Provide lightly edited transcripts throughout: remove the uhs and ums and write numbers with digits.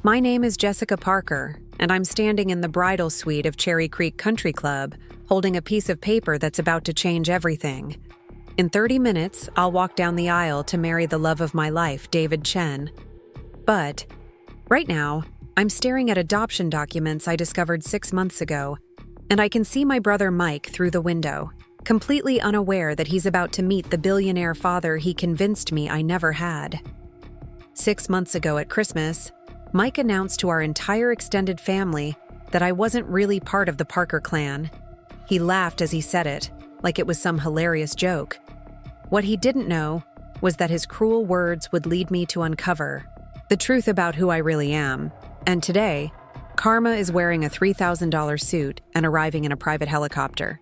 My name is Jessica Parker, and I'm standing in the bridal suite of Cherry Creek Country Club, holding a piece of paper that's about to change everything. In 30 minutes, I'll walk down the aisle to marry the love of my life, David Chen. But right now, I'm staring at adoption documents I discovered 6 months ago, and I can see my brother Mike through the window, completely unaware that he's about to meet the billionaire father he convinced me I never had. 6 months ago at Christmas, Mike announced to our entire extended family that I wasn't really part of the Parker clan. He laughed as he said it, like it was some hilarious joke. What he didn't know was that his cruel words would lead me to uncover the truth about who I really am. And today, Karma is wearing a $3,000 suit and arriving in a private helicopter.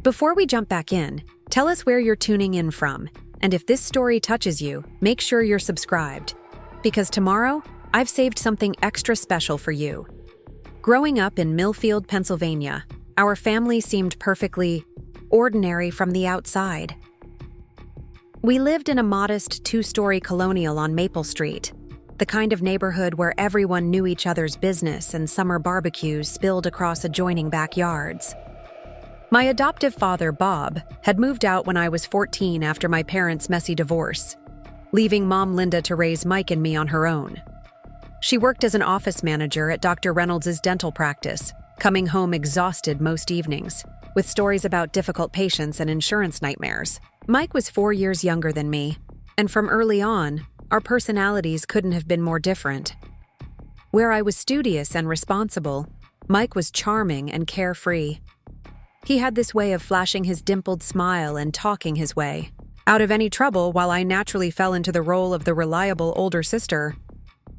Before we jump back in, tell us where you're tuning in from, and if this story touches you, make sure you're subscribed. Because tomorrow, I've saved something extra special for you. Growing up in Millfield, Pennsylvania, our family seemed perfectly ordinary from the outside. We lived in a modest 2-story colonial on Maple Street, the kind of neighborhood where everyone knew each other's business and summer barbecues spilled across adjoining backyards. My adoptive father, Bob, had moved out when I was 14 after my parents' messy divorce, leaving Mom Linda to raise Mike and me on her own. She worked as an office manager at Dr. Reynolds' dental practice, coming home exhausted most evenings, with stories about difficult patients and insurance nightmares. Mike was 4 years younger than me, and from early on, our personalities couldn't have been more different. Where I was studious and responsible, Mike was charming and carefree. He had this way of flashing his dimpled smile and talking his way out of any trouble, while I naturally fell into the role of the reliable older sister.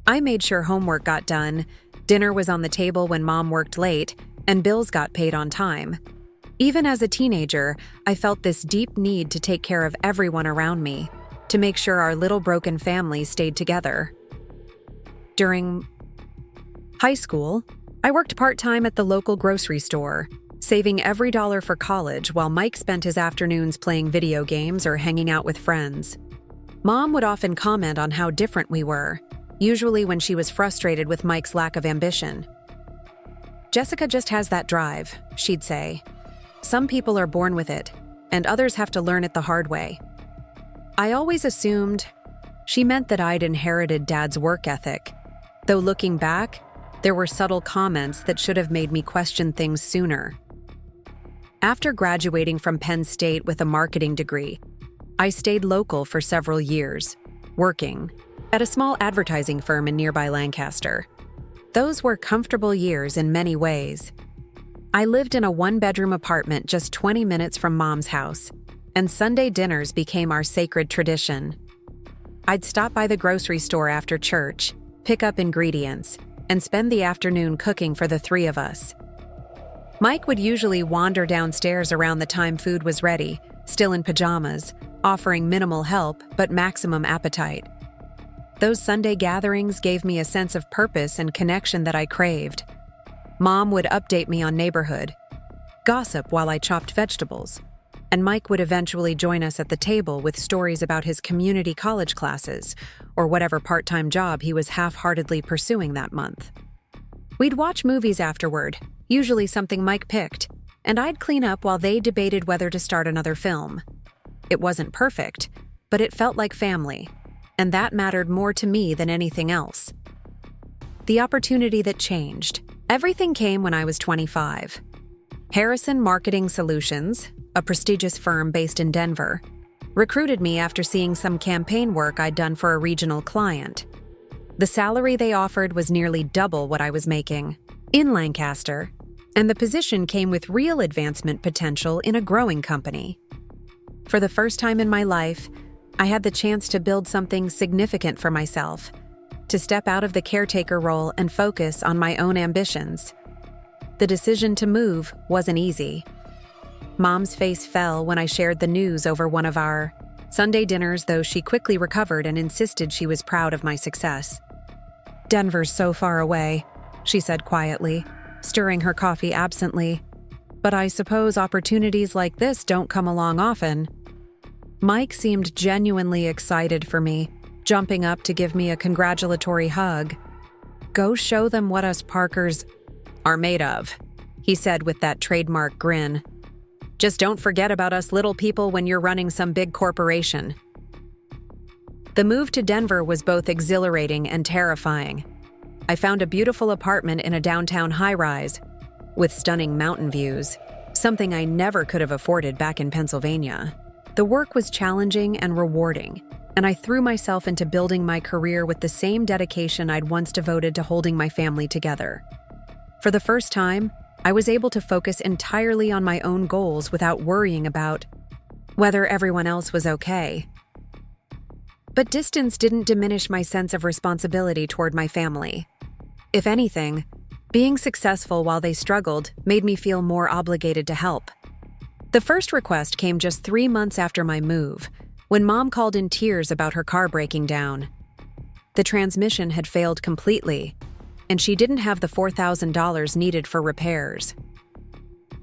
I made sure homework got done, dinner was on the table when Mom worked late, and bills got paid on time. Even as a teenager, I felt this deep need to take care of everyone around me, to make sure our little broken family stayed together. During high school, I worked part-time at the local grocery store, saving every dollar for college while Mike spent his afternoons playing video games or hanging out with friends. Mom would often comment on how different we were, usually when she was frustrated with Mike's lack of ambition. "Jessica just has that drive," she'd say. "Some people are born with it, and others have to learn it the hard way." I always assumed she meant that I'd inherited Dad's work ethic, though looking back, there were subtle comments that should have made me question things sooner. After graduating from Penn State with a marketing degree, I stayed local for several years, working at a small advertising firm in nearby Lancaster. Those were comfortable years in many ways. I lived in a 1-bedroom apartment just 20 minutes from Mom's house, and Sunday dinners became our sacred tradition. I'd stop by the grocery store after church, pick up ingredients, and spend the afternoon cooking for the 3 of us. Mike would usually wander downstairs around the time food was ready, still in pajamas, offering minimal help but maximum appetite. Those Sunday gatherings gave me a sense of purpose and connection that I craved. Mom would update me on neighborhood, gossip while I chopped vegetables, and Mike would eventually join us at the table with stories about his community college classes or whatever part-time job he was half-heartedly pursuing that month. We'd watch movies afterward, usually something Mike picked, and I'd clean up while they debated whether to start another film. It wasn't perfect, but it felt like family, and that mattered more to me than anything else. The opportunity that changed. Everything came when I was 25. Harrison Marketing Solutions, a prestigious firm based in Denver, recruited me after seeing some campaign work I'd done for a regional client. The salary they offered was nearly double what I was making in Lancaster, and the position came with real advancement potential in a growing company. For the first time in my life, I had the chance to build something significant for myself, to step out of the caretaker role and focus on my own ambitions. The decision to move wasn't easy. Mom's face fell when I shared the news over one of our Sunday dinners, though she quickly recovered and insisted she was proud of my success. "Denver's so far away," she said quietly, stirring her coffee absently. "But I suppose opportunities like this don't come along often." Mike seemed genuinely excited for me, jumping up to give me a congratulatory hug. Go show them what us Parkers are made of, he said with that trademark grin. Just don't forget about us little people when you're running some big corporation. The move to Denver was both exhilarating and terrifying. I found a beautiful apartment in a downtown high-rise with stunning mountain views, something I never could have afforded back in Pennsylvania. The work was challenging and rewarding, and I threw myself into building my career with the same dedication I'd once devoted to holding my family together. For the first time, I was able to focus entirely on my own goals without worrying about whether everyone else was okay. But distance didn't diminish my sense of responsibility toward my family. If anything, being successful while they struggled made me feel more obligated to help. The first request came just 3 months after my move, when Mom called in tears about her car breaking down. The transmission had failed completely, and she didn't have the $4,000 needed for repairs.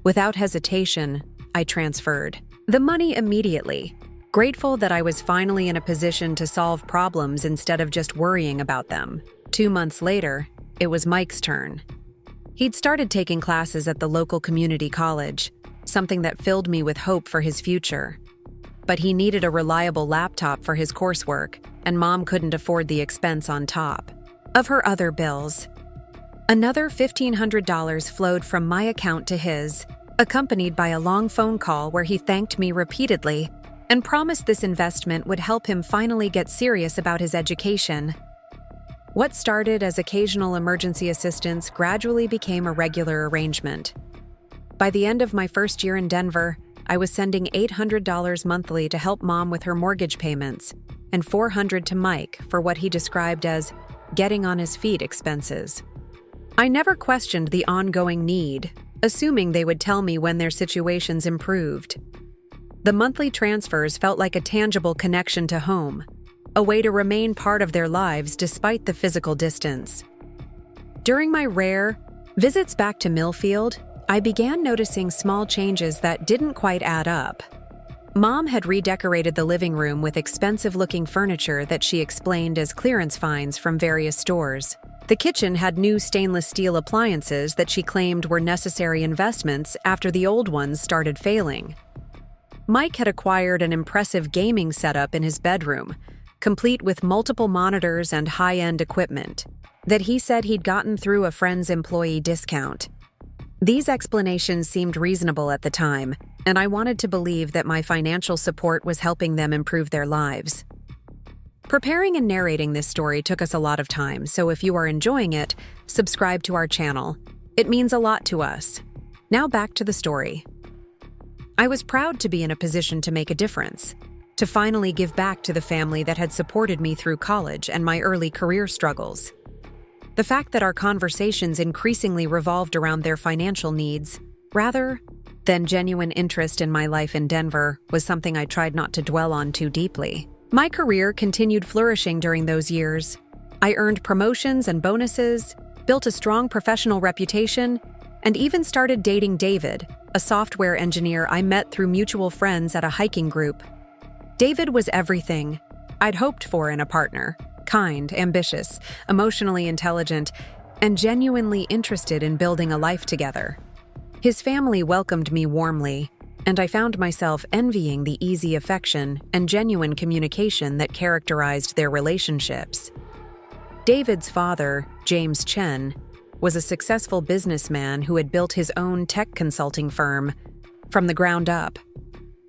Without hesitation, I transferred the money immediately, grateful that I was finally in a position to solve problems instead of just worrying about them. 2 months later, it was Mike's turn. He'd started taking classes at the local community college, something that filled me with hope for his future. But he needed a reliable laptop for his coursework, and Mom couldn't afford the expense on top of her other bills. Another $1,500 flowed from my account to his, accompanied by a long phone call where he thanked me repeatedly and promised this investment would help him finally get serious about his education. What started as occasional emergency assistance gradually became a regular arrangement. By the end of my first year in Denver, I was sending $800 monthly to help Mom with her mortgage payments, and $400 to Mike for what he described as getting on his feet expenses. I never questioned the ongoing need, assuming they would tell me when their situations improved. The monthly transfers felt like a tangible connection to home, a way to remain part of their lives despite the physical distance. During my rare visits back to Millfield, I began noticing small changes that didn't quite add up. Mom had redecorated the living room with expensive-looking furniture that she explained as clearance finds from various stores. The kitchen had new stainless steel appliances that she claimed were necessary investments after the old ones started failing. Mike had acquired an impressive gaming setup in his bedroom, complete with multiple monitors and high-end equipment, that he said he'd gotten through a friend's employee discount. These explanations seemed reasonable at the time, and I wanted to believe that my financial support was helping them improve their lives. Preparing and narrating this story took us a lot of time, so if you are enjoying it, subscribe to our channel. It means a lot to us. Now back to the story. I was proud to be in a position to make a difference, to finally give back to the family that had supported me through college and my early career struggles. The fact that our conversations increasingly revolved around their financial needs, rather than genuine interest in my life in Denver, was something I tried not to dwell on too deeply. My career continued flourishing during those years. I earned promotions and bonuses, built a strong professional reputation, and even started dating David, a software engineer I met through mutual friends at a hiking group. David was everything I'd hoped for in a partner: kind, ambitious, emotionally intelligent, and genuinely interested in building a life together. His family welcomed me warmly, and I found myself envying the easy affection and genuine communication that characterized their relationships. David's father, James Chen, was a successful businessman who had built his own tech consulting firm from the ground up.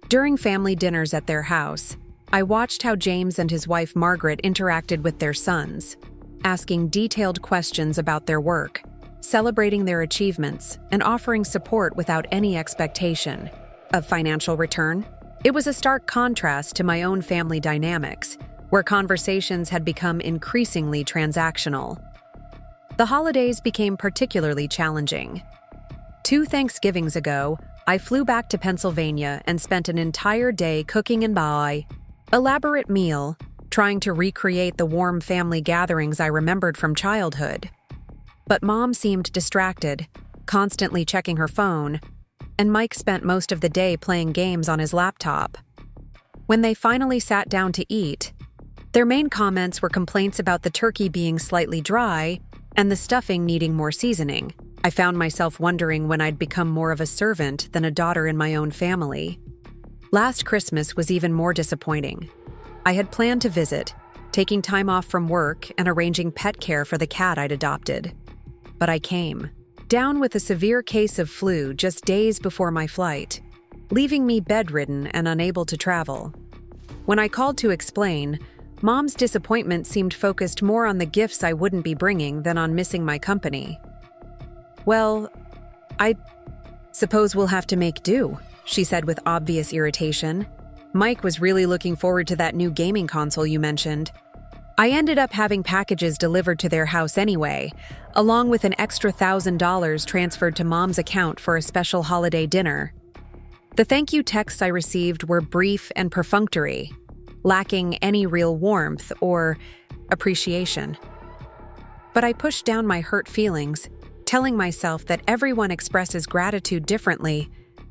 During family dinners at their house, I watched how James and his wife Margaret interacted with their sons, asking detailed questions about their work, celebrating their achievements, and offering support without any expectation of financial return. It was a stark contrast to my own family dynamics, where conversations had become increasingly transactional. The holidays became particularly challenging. 2 Thanksgivings ago, I flew back to Pennsylvania and spent an entire day cooking an elaborate meal, trying to recreate the warm family gatherings I remembered from childhood. But Mom seemed distracted, constantly checking her phone, and Mike spent most of the day playing games on his laptop. When they finally sat down to eat, their main comments were complaints about the turkey being slightly dry and the stuffing needing more seasoning. I found myself wondering when I'd become more of a servant than a daughter in my own family. Last Christmas was even more disappointing. I had planned to visit, taking time off from work and arranging pet care for the cat I'd adopted. But I came down with a severe case of flu just days before my flight, leaving me bedridden and unable to travel. When I called to explain, Mom's disappointment seemed focused more on the gifts I wouldn't be bringing than on missing my company. "Well, I suppose we'll have to make do," she said with obvious irritation. "Mike was really looking forward to that new gaming console you mentioned. I ended up having packages delivered to their house anyway, along with an extra $1,000 transferred to Mom's account for a special holiday dinner." The thank you texts I received were brief and perfunctory, lacking any real warmth or appreciation. But I pushed down my hurt feelings, telling myself that everyone expresses gratitude differently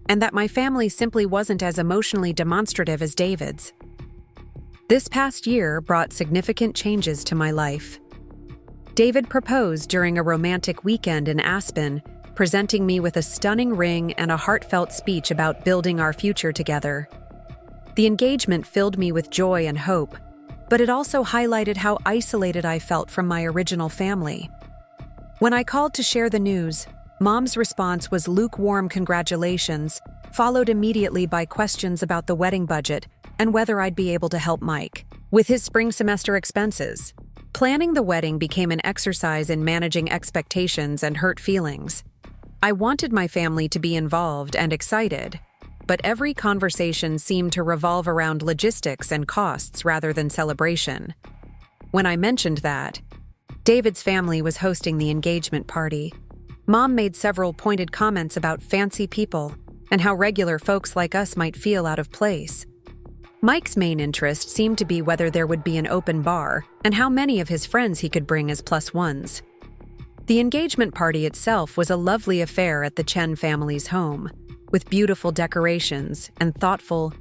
and that my family simply wasn't as emotionally demonstrative as David's. This past year brought significant changes to my life. David proposed during a romantic weekend in Aspen, presenting me with a stunning ring and a heartfelt speech about building our future together. The engagement filled me with joy and hope, but it also highlighted how isolated I felt from my original family. When I called to share the news, Mom's response was lukewarm congratulations, followed immediately by questions about the wedding budget and whether I'd be able to help Mike with his spring semester expenses. Planning the wedding became an exercise in managing expectations and hurt feelings. I wanted my family to be involved and excited, but every conversation seemed to revolve around logistics and costs rather than celebration. When I mentioned that, David's family was hosting the engagement party. Mom made several pointed comments about fancy people and how regular folks like us might feel out of place. Mike's main interest seemed to be whether there would be an open bar and how many of his friends he could bring as plus ones. The engagement party itself was a lovely affair at the Chen family's home, with beautiful decorations and thoughtful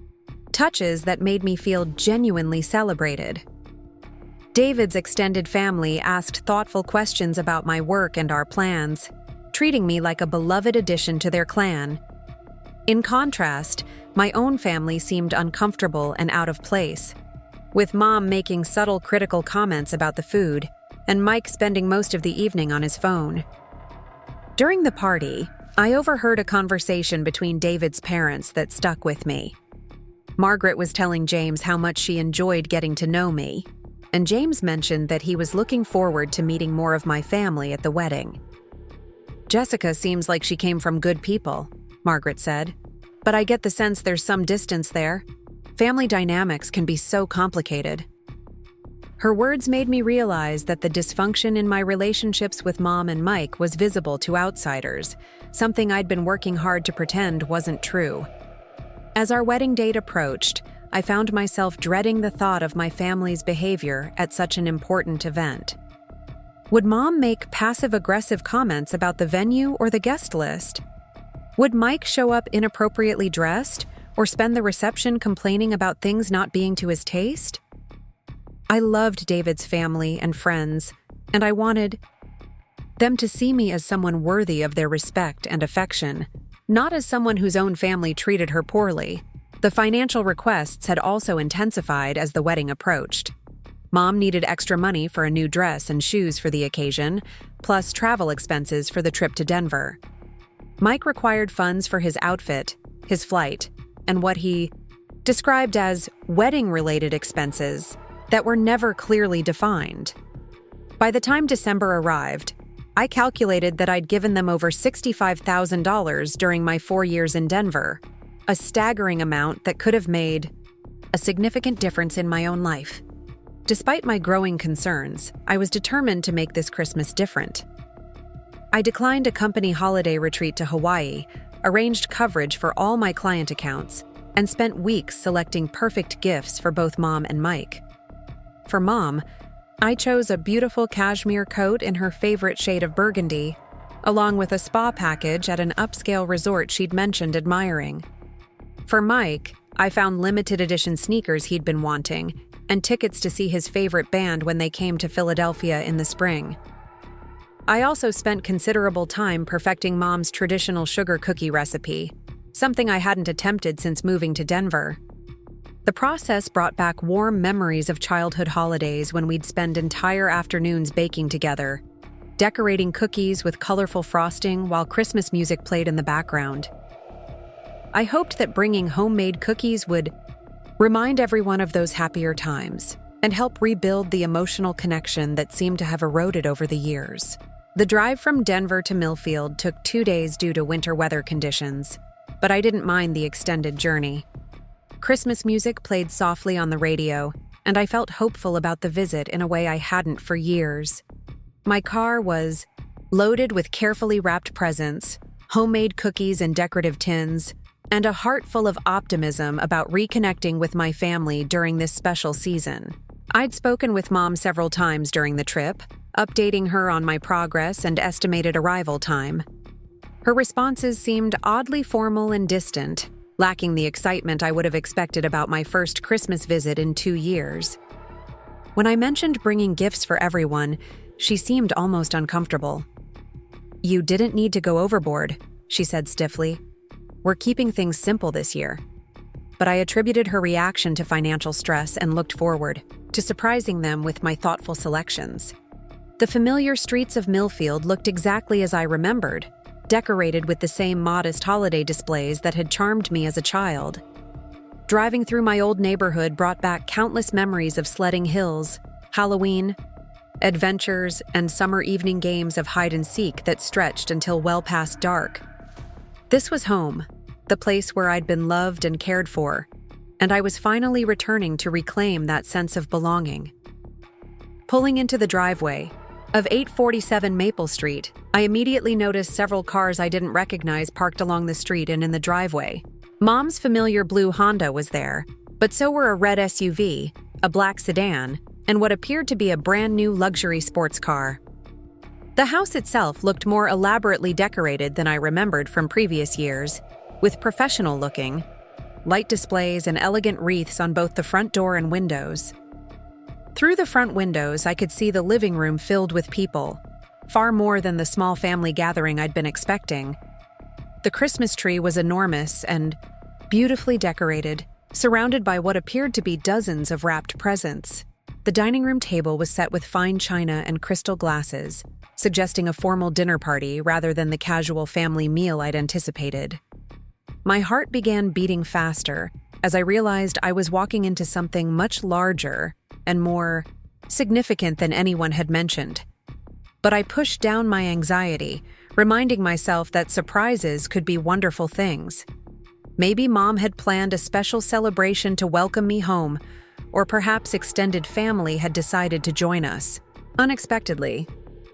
touches that made me feel genuinely celebrated. David's extended family asked thoughtful questions about my work and our plans, treating me like a beloved addition to their clan. In contrast, my own family seemed uncomfortable and out of place, with Mom making subtle critical comments about the food and Mike spending most of the evening on his phone. During the party, I overheard a conversation between David's parents that stuck with me. Margaret was telling James how much she enjoyed getting to know me, and James mentioned that he was looking forward to meeting more of my family at the wedding. "Jessica seems like she came from good people," Margaret said, "but I get the sense there's some distance there. Family dynamics can be so complicated." Her words made me realize that the dysfunction in my relationships with Mom and Mike was visible to outsiders, something I'd been working hard to pretend wasn't true. As our wedding date approached, I found myself dreading the thought of my family's behavior at such an important event. Would Mom make passive-aggressive comments about the venue or the guest list? Would Mike show up inappropriately dressed or spend the reception complaining about things not being to his taste? I loved David's family and friends, and I wanted them to see me as someone worthy of their respect and affection, not as someone whose own family treated her poorly. The financial requests had also intensified as the wedding approached. Mom needed extra money for a new dress and shoes for the occasion, plus travel expenses for the trip to Denver. Mike required funds for his outfit, his flight, and what he described as wedding-related expenses that were never clearly defined. By the time December arrived, I calculated that I'd given them over $65,000 during my 4 years in Denver, a staggering amount that could have made a significant difference in my own life. Despite my growing concerns, I was determined to make this Christmas different. I declined a company holiday retreat to Hawaii, arranged coverage for all my client accounts, and spent weeks selecting perfect gifts for both Mom and Mike. For Mom, I chose a beautiful cashmere coat in her favorite shade of burgundy, along with a spa package at an upscale resort she'd mentioned admiring. For Mike, I found limited edition sneakers he'd been wanting and tickets to see his favorite band when they came to Philadelphia in the spring. I also spent considerable time perfecting Mom's traditional sugar cookie recipe, something I hadn't attempted since moving to Denver. The process brought back warm memories of childhood holidays when we'd spend entire afternoons baking together, decorating cookies with colorful frosting while Christmas music played in the background. I hoped that bringing homemade cookies would remind everyone of those happier times and help rebuild the emotional connection that seemed to have eroded over the years. The drive from Denver to Millfield took 2 days due to winter weather conditions, but I didn't mind the extended journey. Christmas music played softly on the radio, and I felt hopeful about the visit in a way I hadn't for years. My car was loaded with carefully wrapped presents, homemade cookies in decorative tins, and a heart full of optimism about reconnecting with my family during this special season. I'd spoken with Mom several times during the trip, updating her on my progress and estimated arrival time. Her responses seemed oddly formal and distant, lacking the excitement I would have expected about my first Christmas visit in 2 years. When I mentioned bringing gifts for everyone, she seemed almost uncomfortable. "You didn't need to go overboard," she said stiffly. "We're keeping things simple this year." But I attributed her reaction to financial stress and looked forward to surprising them with my thoughtful selections. The familiar streets of Millfield looked exactly as I remembered, decorated with the same modest holiday displays that had charmed me as a child. Driving through my old neighborhood brought back countless memories of sledding hills, Halloween, adventures, and summer evening games of hide and seek that stretched until well past dark. This was home, the place where I'd been loved and cared for, and I was finally returning to reclaim that sense of belonging. Pulling into the driveway of 847 Maple Street, I immediately noticed several cars I didn't recognize parked along the street and in the driveway. Mom's familiar blue Honda was there, but so were a red SUV, a black sedan, and what appeared to be a brand new luxury sports car. The house itself looked more elaborately decorated than I remembered from previous years, with professional-looking light displays and elegant wreaths on both the front door and windows. Through the front windows, I could see the living room filled with people, far more than the small family gathering I'd been expecting. The Christmas tree was enormous and beautifully decorated, surrounded by what appeared to be dozens of wrapped presents. The dining room table was set with fine china and crystal glasses, suggesting a formal dinner party rather than the casual family meal I'd anticipated. My heart began beating faster as I realized I was walking into something much larger and more significant than anyone had mentioned. But I pushed down my anxiety, reminding myself that surprises could be wonderful things. Maybe Mom had planned a special celebration to welcome me home, or perhaps extended family had decided to join us. Unexpectedly,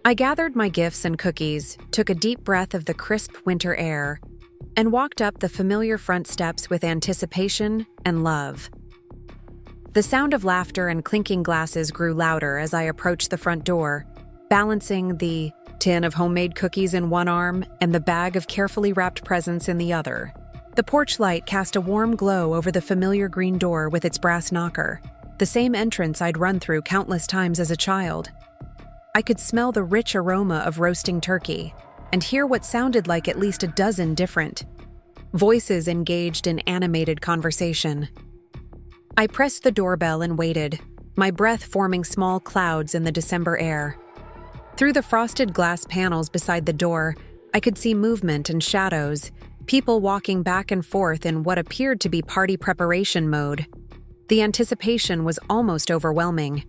I gathered my gifts and cookies, took a deep breath of the crisp winter air, and walked up the familiar front steps with anticipation and love. The sound of laughter and clinking glasses grew louder as I approached the front door, balancing the tin of homemade cookies in one arm and the bag of carefully wrapped presents in the other. The porch light cast a warm glow over the familiar green door with its brass knocker, the same entrance I'd run through countless times as a child. I could smell the rich aroma of roasting turkey and hear what sounded like at least a dozen different voices engaged in animated conversation. I pressed the doorbell and waited, my breath forming small clouds in the December air. Through the frosted glass panels beside the door, I could see movement and shadows, people walking back and forth in what appeared to be party preparation mode. The anticipation was almost overwhelming.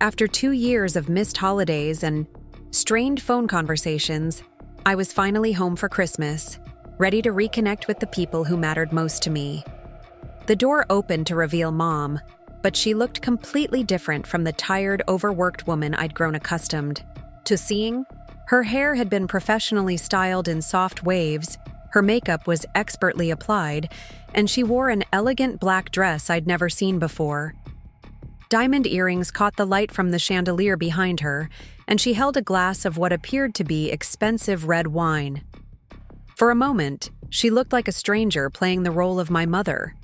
After 2 years of missed holidays and strained phone conversations, I was finally home for Christmas, ready to reconnect with the people who mattered most to me. The door opened to reveal Mom, but she looked completely different from the tired, overworked woman I'd grown accustomed to seeing. Her hair had been professionally styled in soft waves, her makeup was expertly applied, and she wore an elegant black dress I'd never seen before. Diamond earrings caught the light from the chandelier behind her, and she held a glass of what appeared to be expensive red wine. For a moment, she looked like a stranger playing the role of my mother.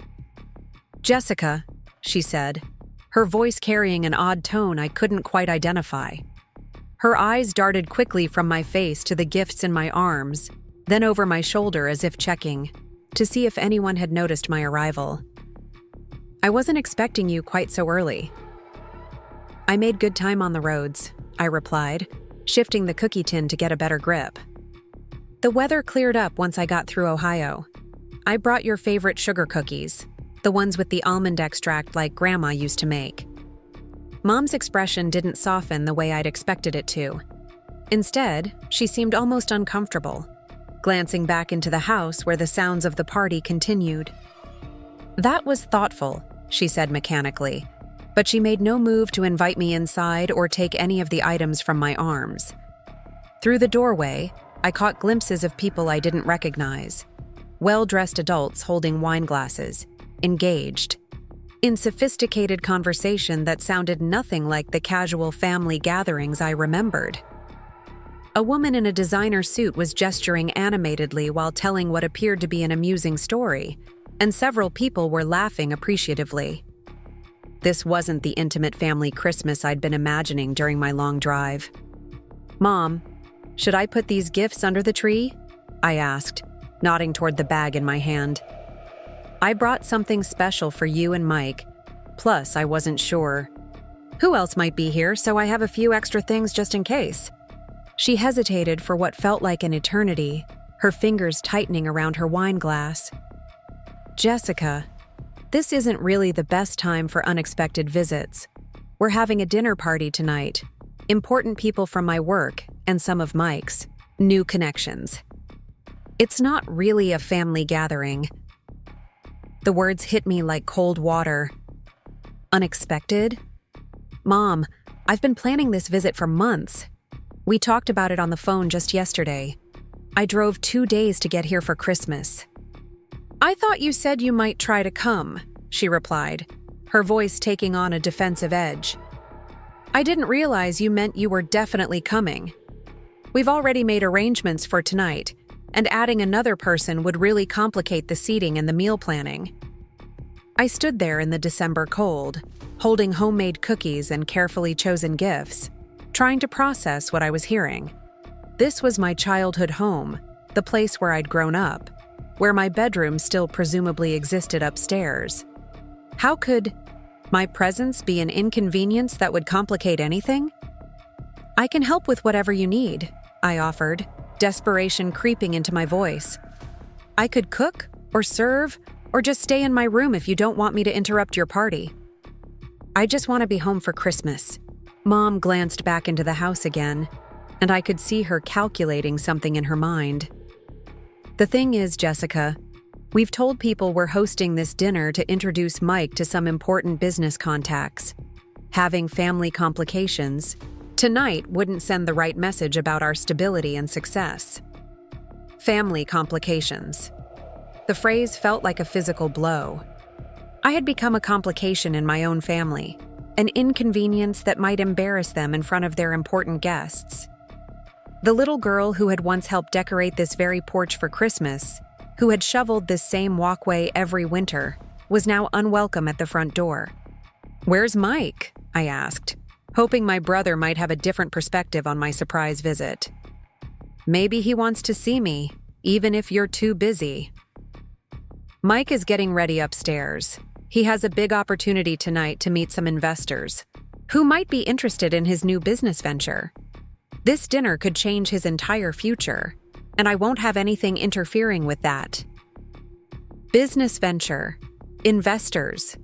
"Jessica," she said, her voice carrying an odd tone I couldn't quite identify. Her eyes darted quickly from my face to the gifts in my arms, then over my shoulder as if checking, to see if anyone had noticed my arrival. "I wasn't expecting you quite so early." "I made good time on the roads," I replied, shifting the cookie tin to get a better grip. "The weather cleared up once I got through Ohio. I brought your favorite sugar cookies, the ones with the almond extract like Grandma used to make." Mom's expression didn't soften the way I'd expected it to. Instead, she seemed almost uncomfortable, glancing back into the house where the sounds of the party continued. "That was thoughtful," she said mechanically, but she made no move to invite me inside or take any of the items from my arms. Through the doorway, I caught glimpses of people I didn't recognize. Well-dressed adults holding wine glasses, engaged, in sophisticated conversation that sounded nothing like the casual family gatherings I remembered. A woman in a designer suit was gesturing animatedly while telling what appeared to be an amusing story, and several people were laughing appreciatively. This wasn't the intimate family Christmas I'd been imagining during my long drive. "Mom, should I put these gifts under the tree?" I asked, nodding toward the bag in my hand. "I brought something special for you and Mike. Plus, I wasn't sure who else might be here, so I have a few extra things just in case." She hesitated for what felt like an eternity, her fingers tightening around her wine glass. "Jessica, this isn't really the best time for unexpected visits. We're having a dinner party tonight. Important people from my work and some of Mike's new connections. It's not really a family gathering." The words hit me like cold water. "Unexpected? Mom, I've been planning this visit for months. We talked about it on the phone just yesterday. I drove 2 days to get here for Christmas." "I thought you said you might try to come," she replied, her voice taking on a defensive edge. "I didn't realize you meant you were definitely coming. We've already made arrangements for tonight, and adding another person would really complicate the seating and the meal planning." I stood there in the December cold, holding homemade cookies and carefully chosen gifts, trying to process what I was hearing. This was my childhood home, the place where I'd grown up, where my bedroom still presumably existed upstairs. How could my presence be an inconvenience that would complicate anything? "I can help with whatever you need," I offered, desperation creeping into my voice. "I could cook or serve or just stay in my room if you don't want me to interrupt your party. I just want to be home for Christmas." Mom glanced back into the house again, and I could see her calculating something in her mind. "The thing is, Jessica, we've told people we're hosting this dinner to introduce Mike to some important business contacts. Having family complications tonight wouldn't send the right message about our stability and success." Family complications. The phrase felt like a physical blow. I had become a complication in my own family, an inconvenience that might embarrass them in front of their important guests. The little girl who had once helped decorate this very porch for Christmas, who had shoveled this same walkway every winter, was now unwelcome at the front door. "Where's Mike?" I asked, hoping my brother might have a different perspective on my surprise visit. "Maybe he wants to see me, even if you're too busy." "Mike is getting ready upstairs. He has a big opportunity tonight to meet some investors who might be interested in his new business venture. This dinner could change his entire future, and I won't have anything interfering with that." Business venture. Investors.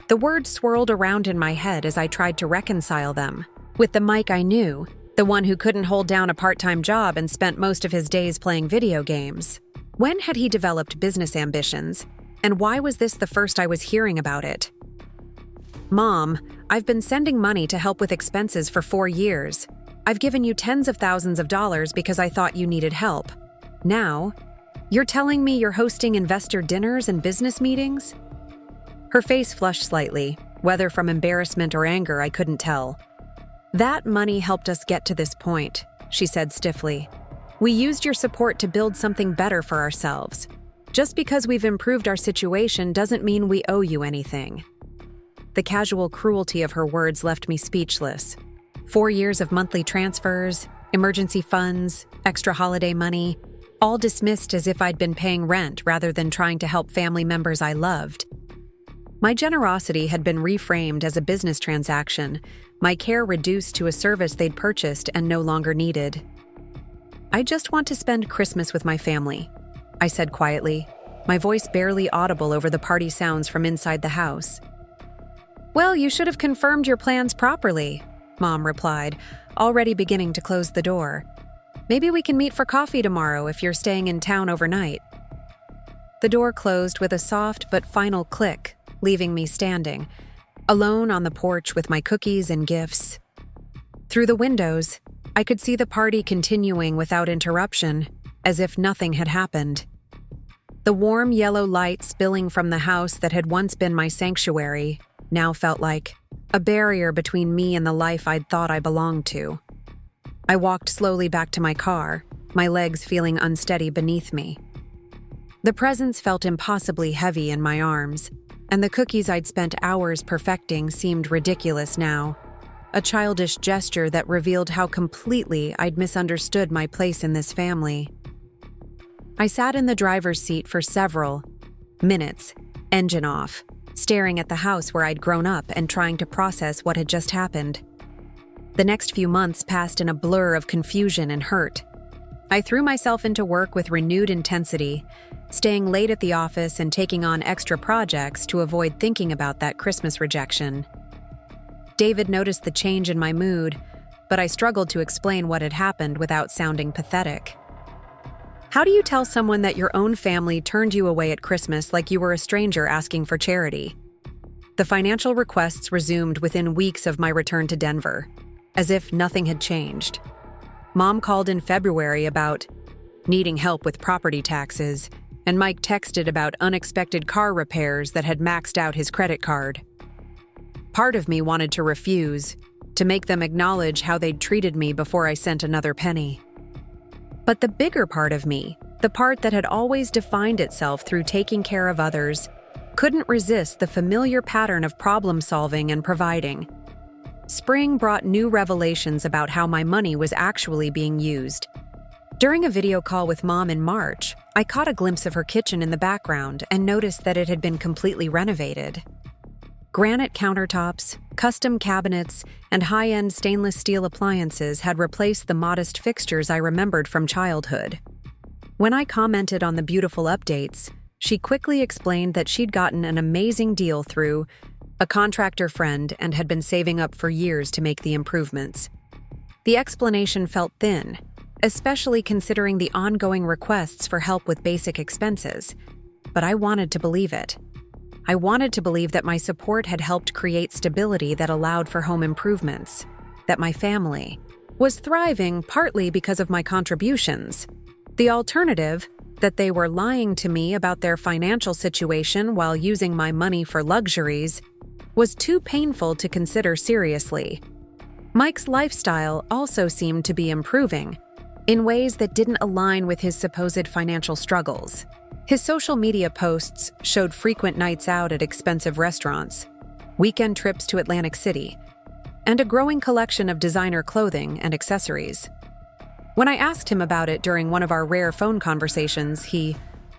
The words swirled around in my head as I tried to reconcile them with the Mike I knew, the one who couldn't hold down a part-time job and spent most of his days playing video games. When had he developed business ambitions, and why was this the first I was hearing about it? "Mom, I've been sending money to help with expenses for 4 years. I've given you tens of thousands of dollars because I thought you needed help. Now, you're telling me you're hosting investor dinners and business meetings?" Her face flushed slightly, whether from embarrassment or anger I couldn't tell. "That money helped us get to this point," she said stiffly. "We used your support to build something better for ourselves. Just because we've improved our situation doesn't mean we owe you anything." The casual cruelty of her words left me speechless. 4 years of monthly transfers, emergency funds, extra holiday money, all dismissed as if I'd been paying rent rather than trying to help family members I loved. My generosity had been reframed as a business transaction, my care reduced to a service they'd purchased and no longer needed. "I just want to spend Christmas with my family," I said quietly, my voice barely audible over the party sounds from inside the house. "Well, you should have confirmed your plans properly," Mom replied, already beginning to close the door. "Maybe we can meet for coffee tomorrow if you're staying in town overnight." The door closed with a soft but final click, leaving me standing, alone on the porch with my cookies and gifts. Through the windows, I could see the party continuing without interruption, as if nothing had happened. The warm yellow light spilling from the house that had once been my sanctuary now felt like a barrier between me and the life I'd thought I belonged to. I walked slowly back to my car, my legs feeling unsteady beneath me. The presents felt impossibly heavy in my arms, and the cookies I'd spent hours perfecting seemed ridiculous now, a childish gesture that revealed how completely I'd misunderstood my place in this family. I sat in the driver's seat for several minutes, engine off, staring at the house where I'd grown up and trying to process what had just happened. The next few months passed in a blur of confusion and hurt. I threw myself into work with renewed intensity, staying late at the office and taking on extra projects to avoid thinking about that Christmas rejection. David noticed the change in my mood, but I struggled to explain what had happened without sounding pathetic. How do you tell someone that your own family turned you away at Christmas like you were a stranger asking for charity? The financial requests resumed within weeks of my return to Denver, as if nothing had changed. Mom called in February about needing help with property taxes, and Mike texted about unexpected car repairs that had maxed out his credit card. Part of me wanted to refuse, to make them acknowledge how they'd treated me before I sent another penny. But the bigger part of me, the part that had always defined itself through taking care of others, couldn't resist the familiar pattern of problem-solving and providing. Spring brought new revelations about how my money was actually being used. During a video call with Mom in March, I caught a glimpse of her kitchen in the background and noticed that it had been completely renovated. Granite countertops, custom cabinets, and high-end stainless steel appliances had replaced the modest fixtures I remembered from childhood. When I commented on the beautiful updates, she quickly explained that she'd gotten an amazing deal through a contractor friend and had been saving up for years to make the improvements. The explanation felt thin, especially considering the ongoing requests for help with basic expenses, but I wanted to believe it. I wanted to believe that my support had helped create stability that allowed for home improvements, that my family was thriving partly because of my contributions. The alternative, that they were lying to me about their financial situation while using my money for luxuries, was too painful to consider seriously. Mike's lifestyle also seemed to be improving, in ways that didn't align with his supposed financial struggles. His social media posts showed frequent nights out at expensive restaurants, weekend trips to Atlantic City, and a growing collection of designer clothing and accessories. When I asked him about it during one of our rare phone conversations, he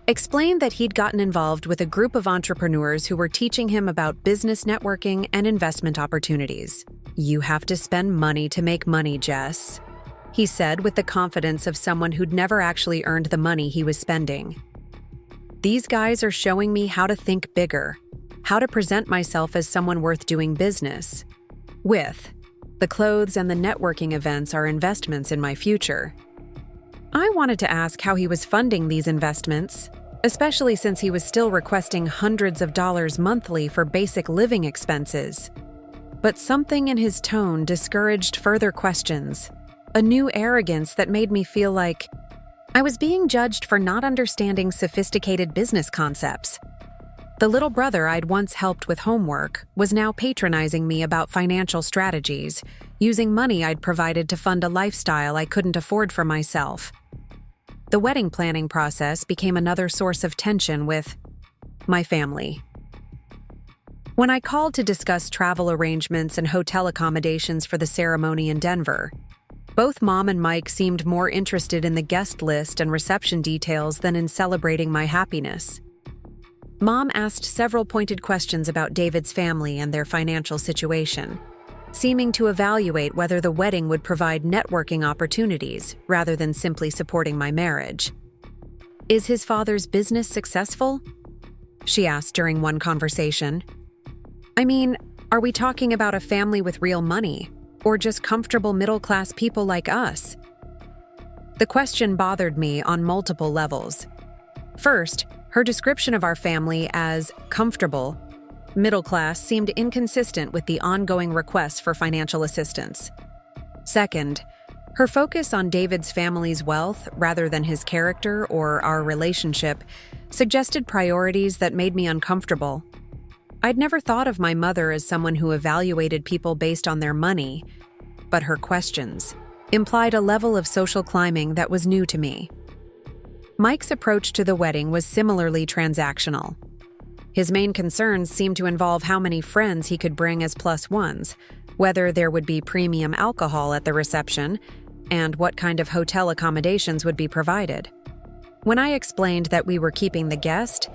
explained that he'd gotten involved with a group of entrepreneurs who were teaching him about business networking and investment opportunities. "You have to spend money to make money, Jess," he said with the confidence of someone who'd never actually earned the money he was spending. "These guys are showing me how to think bigger, how to present myself as someone worth doing business with. The clothes and the networking events are investments in my future." I wanted to ask how he was funding these investments, especially since he was still requesting hundreds of dollars monthly for basic living expenses. But something in his tone discouraged further questions, a new arrogance that made me feel like I was being judged for not understanding sophisticated business concepts. The little brother I'd once helped with homework was now patronizing me about financial strategies, using money I'd provided to fund a lifestyle I couldn't afford for myself. The wedding planning process became another source of tension with my family. When I called to discuss travel arrangements and hotel accommodations for the ceremony in Denver, both Mom and Mike seemed more interested in the guest list and reception details than in celebrating my happiness. Mom asked several pointed questions about David's family and their financial situation, seeming to evaluate whether the wedding would provide networking opportunities rather than simply supporting my marriage. "Is his father's business successful?" she asked during one conversation. "I mean, are we talking about a family with real money, or just comfortable middle-class people like us?" The question bothered me on multiple levels. First, her description of our family as comfortable, middle-class seemed inconsistent with the ongoing requests for financial assistance. Second, her focus on David's family's wealth rather than his character or our relationship suggested priorities that made me uncomfortable. I'd never thought of my mother as someone who evaluated people based on their money, but her questions implied a level of social climbing that was new to me. Mike's approach to the wedding was similarly transactional. His main concerns seemed to involve how many friends he could bring as plus ones, whether there would be premium alcohol at the reception, and what kind of hotel accommodations would be provided. When I explained that we were keeping the guest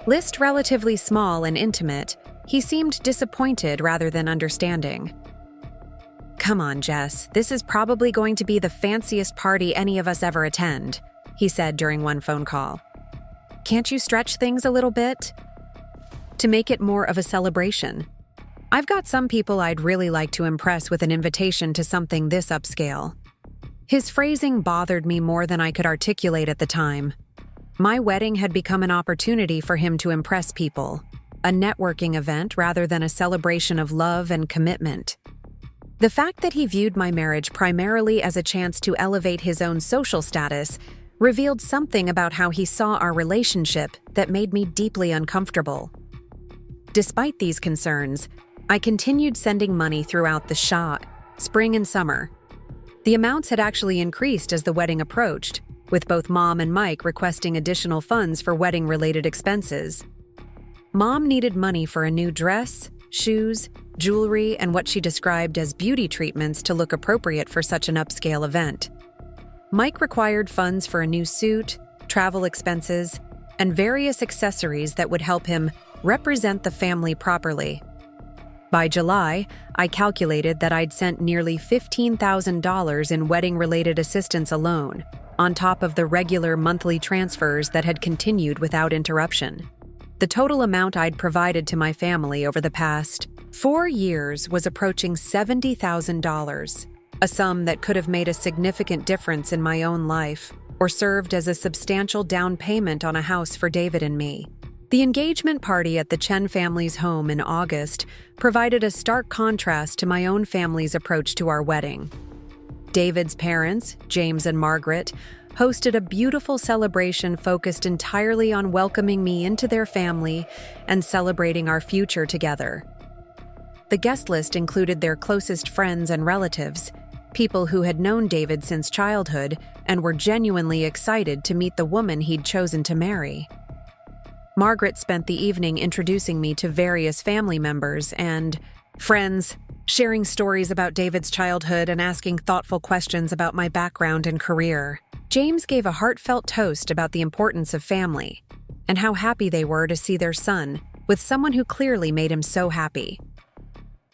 list relatively small and intimate, he seemed disappointed rather than understanding. "Come on, Jess, this is probably going to be the fanciest party any of us ever attend," he said during one phone call. "Can't you stretch things a little bit to make it more of a celebration? I've got some people I'd really like to impress with an invitation to something this upscale." His phrasing bothered me more than I could articulate at the time. My wedding had become an opportunity for him to impress people, a networking event rather than a celebration of love and commitment. The fact that he viewed my marriage primarily as a chance to elevate his own social status revealed something about how he saw our relationship that made me deeply uncomfortable. Despite these concerns, I continued sending money throughout the spring and summer. The amounts had actually increased as the wedding approached, with both Mom and Mike requesting additional funds for wedding-related expenses. Mom needed money for a new dress, shoes, jewelry, and what she described as beauty treatments to look appropriate for such an upscale event. Mike required funds for a new suit, travel expenses, and various accessories that would help him represent the family properly. By July, I calculated that I'd sent nearly $15,000 in wedding-related assistance alone, on top of the regular monthly transfers that had continued without interruption. The total amount I'd provided to my family over the past 4 years was approaching $70,000, a sum that could have made a significant difference in my own life or served as a substantial down payment on a house for David and me. The engagement party at the Chen family's home in August provided a stark contrast to my own family's approach to our wedding. David's parents, James and Margaret, hosted a beautiful celebration focused entirely on welcoming me into their family and celebrating our future together. The guest list included their closest friends and relatives, people who had known David since childhood and were genuinely excited to meet the woman he'd chosen to marry. Margaret spent the evening introducing me to various family members and friends, sharing stories about David's childhood and asking thoughtful questions about my background and career. James gave a heartfelt toast about the importance of family and how happy they were to see their son with someone who clearly made him so happy.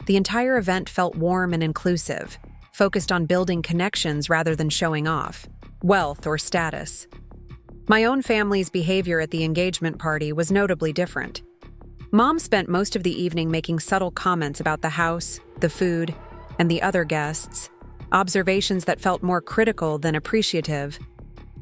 The entire event felt warm and inclusive, focused on building connections rather than showing off wealth or status. My own family's behavior at the engagement party was notably different. Mom spent most of the evening making subtle comments about the house, the food, and the other guests, observations that felt more critical than appreciative.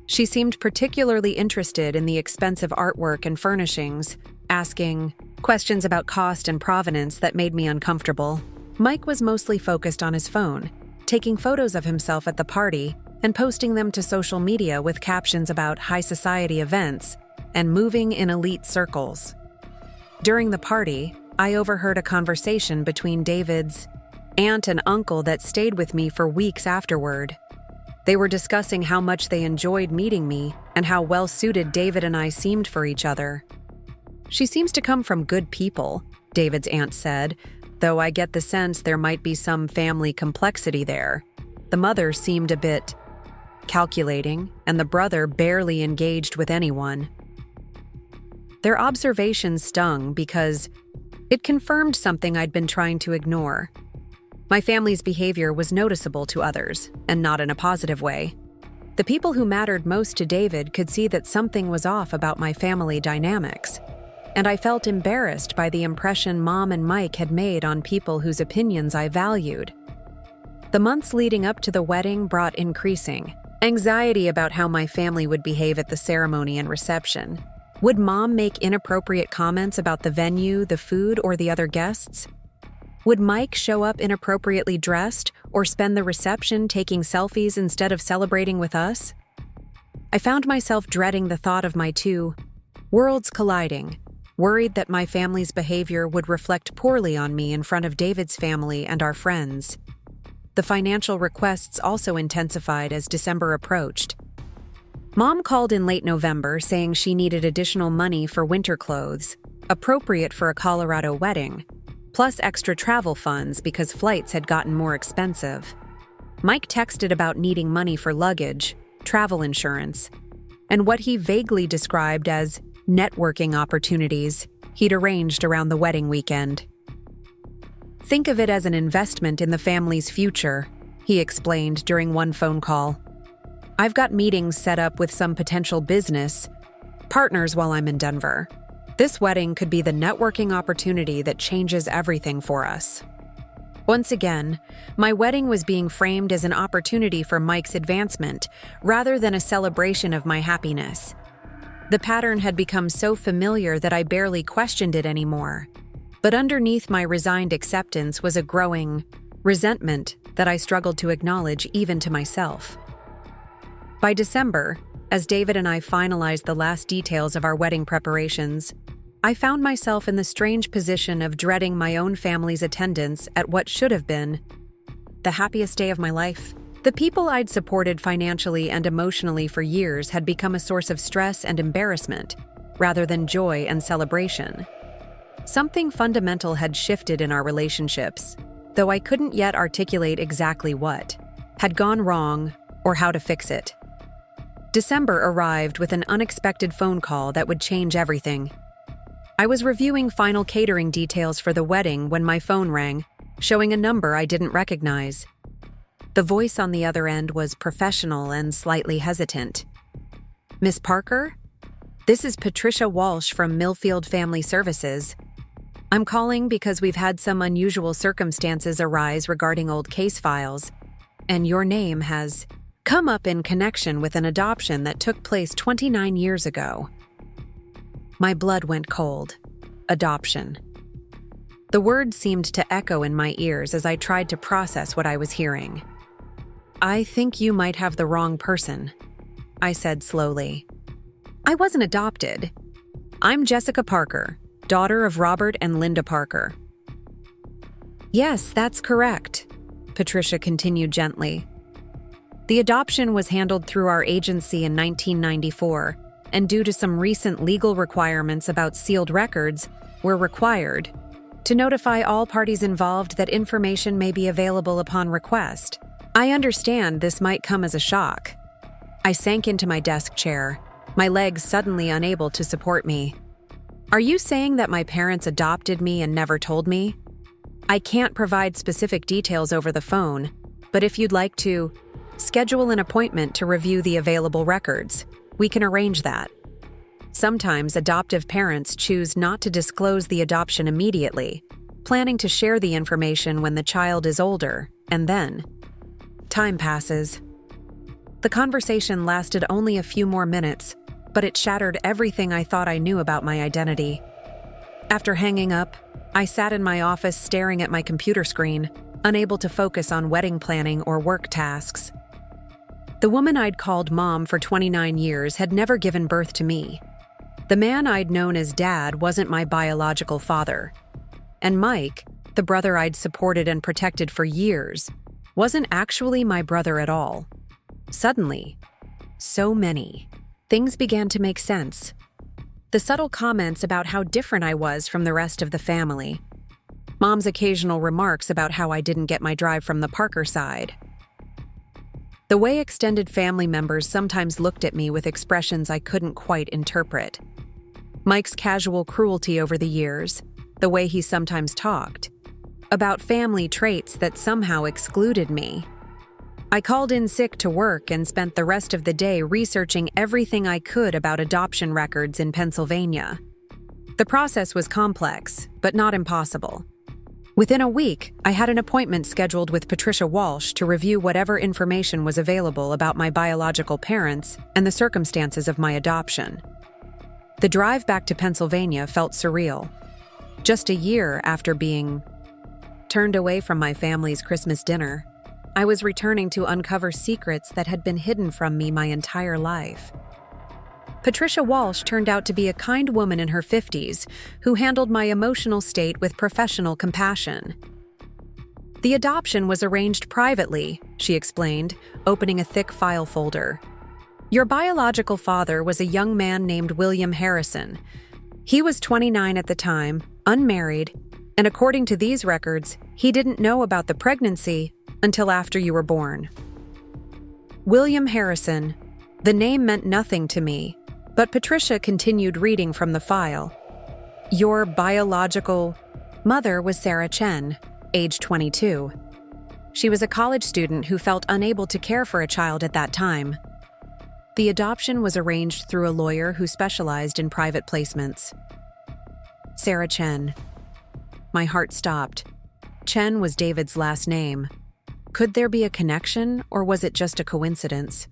She seemed particularly interested in the expensive artwork and furnishings, asking questions about cost and provenance that made me uncomfortable. Mike was mostly focused on his phone, taking photos of himself at the party and posting them to social media with captions about high society events and moving in elite circles. During the party, I overheard a conversation between David's aunt and uncle that stayed with me for weeks afterward. They were discussing how much they enjoyed meeting me and how well-suited David and I seemed for each other. "She seems to come from good people," David's aunt said, though I get the sense there might be some family complexity there. The mother seemed a bit calculating, and the brother barely engaged with anyone. Their observations stung because it confirmed something I'd been trying to ignore. My family's behavior was noticeable to others, and not in a positive way. The people who mattered most to David could see that something was off about my family dynamics, and I felt embarrassed by the impression Mom and Mike had made on people whose opinions I valued. The months leading up to the wedding brought increasing anxiety about how my family would behave at the ceremony and reception. Would Mom make inappropriate comments about the venue, the food, or the other guests? Would Mike show up inappropriately dressed or spend the reception taking selfies instead of celebrating with us? I found myself dreading the thought of my two worlds colliding, worried that my family's behavior would reflect poorly on me in front of David's family and our friends. The financial requests also intensified as December approached. Mom called in late November saying she needed additional money for winter clothes, appropriate for a Colorado wedding, plus extra travel funds because flights had gotten more expensive. Mike texted about needing money for luggage, travel insurance, and what he vaguely described as networking opportunities he'd arranged around the wedding weekend. Think of it as an investment in the family's future, he explained during one phone call. I've got meetings set up with some potential business partners while I'm in Denver. This wedding could be the networking opportunity that changes everything for us. Once again, my wedding was being framed as an opportunity for Mike's advancement rather than a celebration of my happiness. The pattern had become so familiar that I barely questioned it anymore. But underneath my resigned acceptance was a growing resentment that I struggled to acknowledge even to myself. By December, as David and I finalized the last details of our wedding preparations, I found myself in the strange position of dreading my own family's attendance at what should have been the happiest day of my life. The people I'd supported financially and emotionally for years had become a source of stress and embarrassment, rather than joy and celebration. Something fundamental had shifted in our relationships, though I couldn't yet articulate exactly what had gone wrong or how to fix it. December arrived with an unexpected phone call that would change everything. I was reviewing final catering details for the wedding when my phone rang, showing a number I didn't recognize. The voice on the other end was professional and slightly hesitant. Miss Parker? This is Patricia Walsh from Millfield Family Services. I'm calling because we've had some unusual circumstances arise regarding old case files, and your name has come up in connection with an adoption that took place 29 years ago. My blood went cold. Adoption. The word seemed to echo in my ears as I tried to process what I was hearing. I think you might have the wrong person, I said slowly. I wasn't adopted. I'm Jessica Parker, daughter of Robert and Linda Parker. Yes, that's correct, Patricia continued gently. The adoption was handled through our agency in 1994, and due to some recent legal requirements about sealed records, we're required to notify all parties involved that information may be available upon request. I understand this might come as a shock. I sank into my desk chair, my legs suddenly unable to support me. Are you saying that my parents adopted me and never told me? I can't provide specific details over the phone, but if you'd like to schedule an appointment to review the available records, we can arrange that. Sometimes adoptive parents choose not to disclose the adoption immediately, planning to share the information when the child is older, and then time passes. The conversation lasted only a few more minutes, but it shattered everything I thought I knew about my identity. After hanging up, I sat in my office staring at my computer screen, unable to focus on wedding planning or work tasks. The woman I'd called Mom for 29 years had never given birth to me. The man I'd known as Dad wasn't my biological father. And Mike, the brother I'd supported and protected for years, wasn't actually my brother at all. Suddenly, so many things began to make sense. The subtle comments about how different I was from the rest of the family, Mom's occasional remarks about how I didn't get my drive from the Parker side. The way extended family members sometimes looked at me with expressions I couldn't quite interpret. Mike's casual cruelty over the years, the way he sometimes talked, about family traits that somehow excluded me. I called in sick to work and spent the rest of the day researching everything I could about adoption records in Pennsylvania. The process was complex, but not impossible. Within a week, I had an appointment scheduled with Patricia Walsh to review whatever information was available about my biological parents and the circumstances of my adoption. The drive back to Pennsylvania felt surreal. Just a year after being turned away from my family's Christmas dinner, I was returning to uncover secrets that had been hidden from me my entire life. Patricia Walsh turned out to be a kind woman in her 50s who handled my emotional state with professional compassion. The adoption was arranged privately, she explained, opening a thick file folder. Your biological father was a young man named William Harrison. He was 29 at the time, unmarried, and according to these records, he didn't know about the pregnancy until after you were born. William Harrison. The name meant nothing to me, but Patricia continued reading from the file. Your biological mother was Sarah Chen, age 22. She was a college student who felt unable to care for a child at that time. The adoption was arranged through a lawyer who specialized in private placements. Sarah Chen. My heart stopped. Chen was David's last name. Could there be a connection, or was it just a coincidence?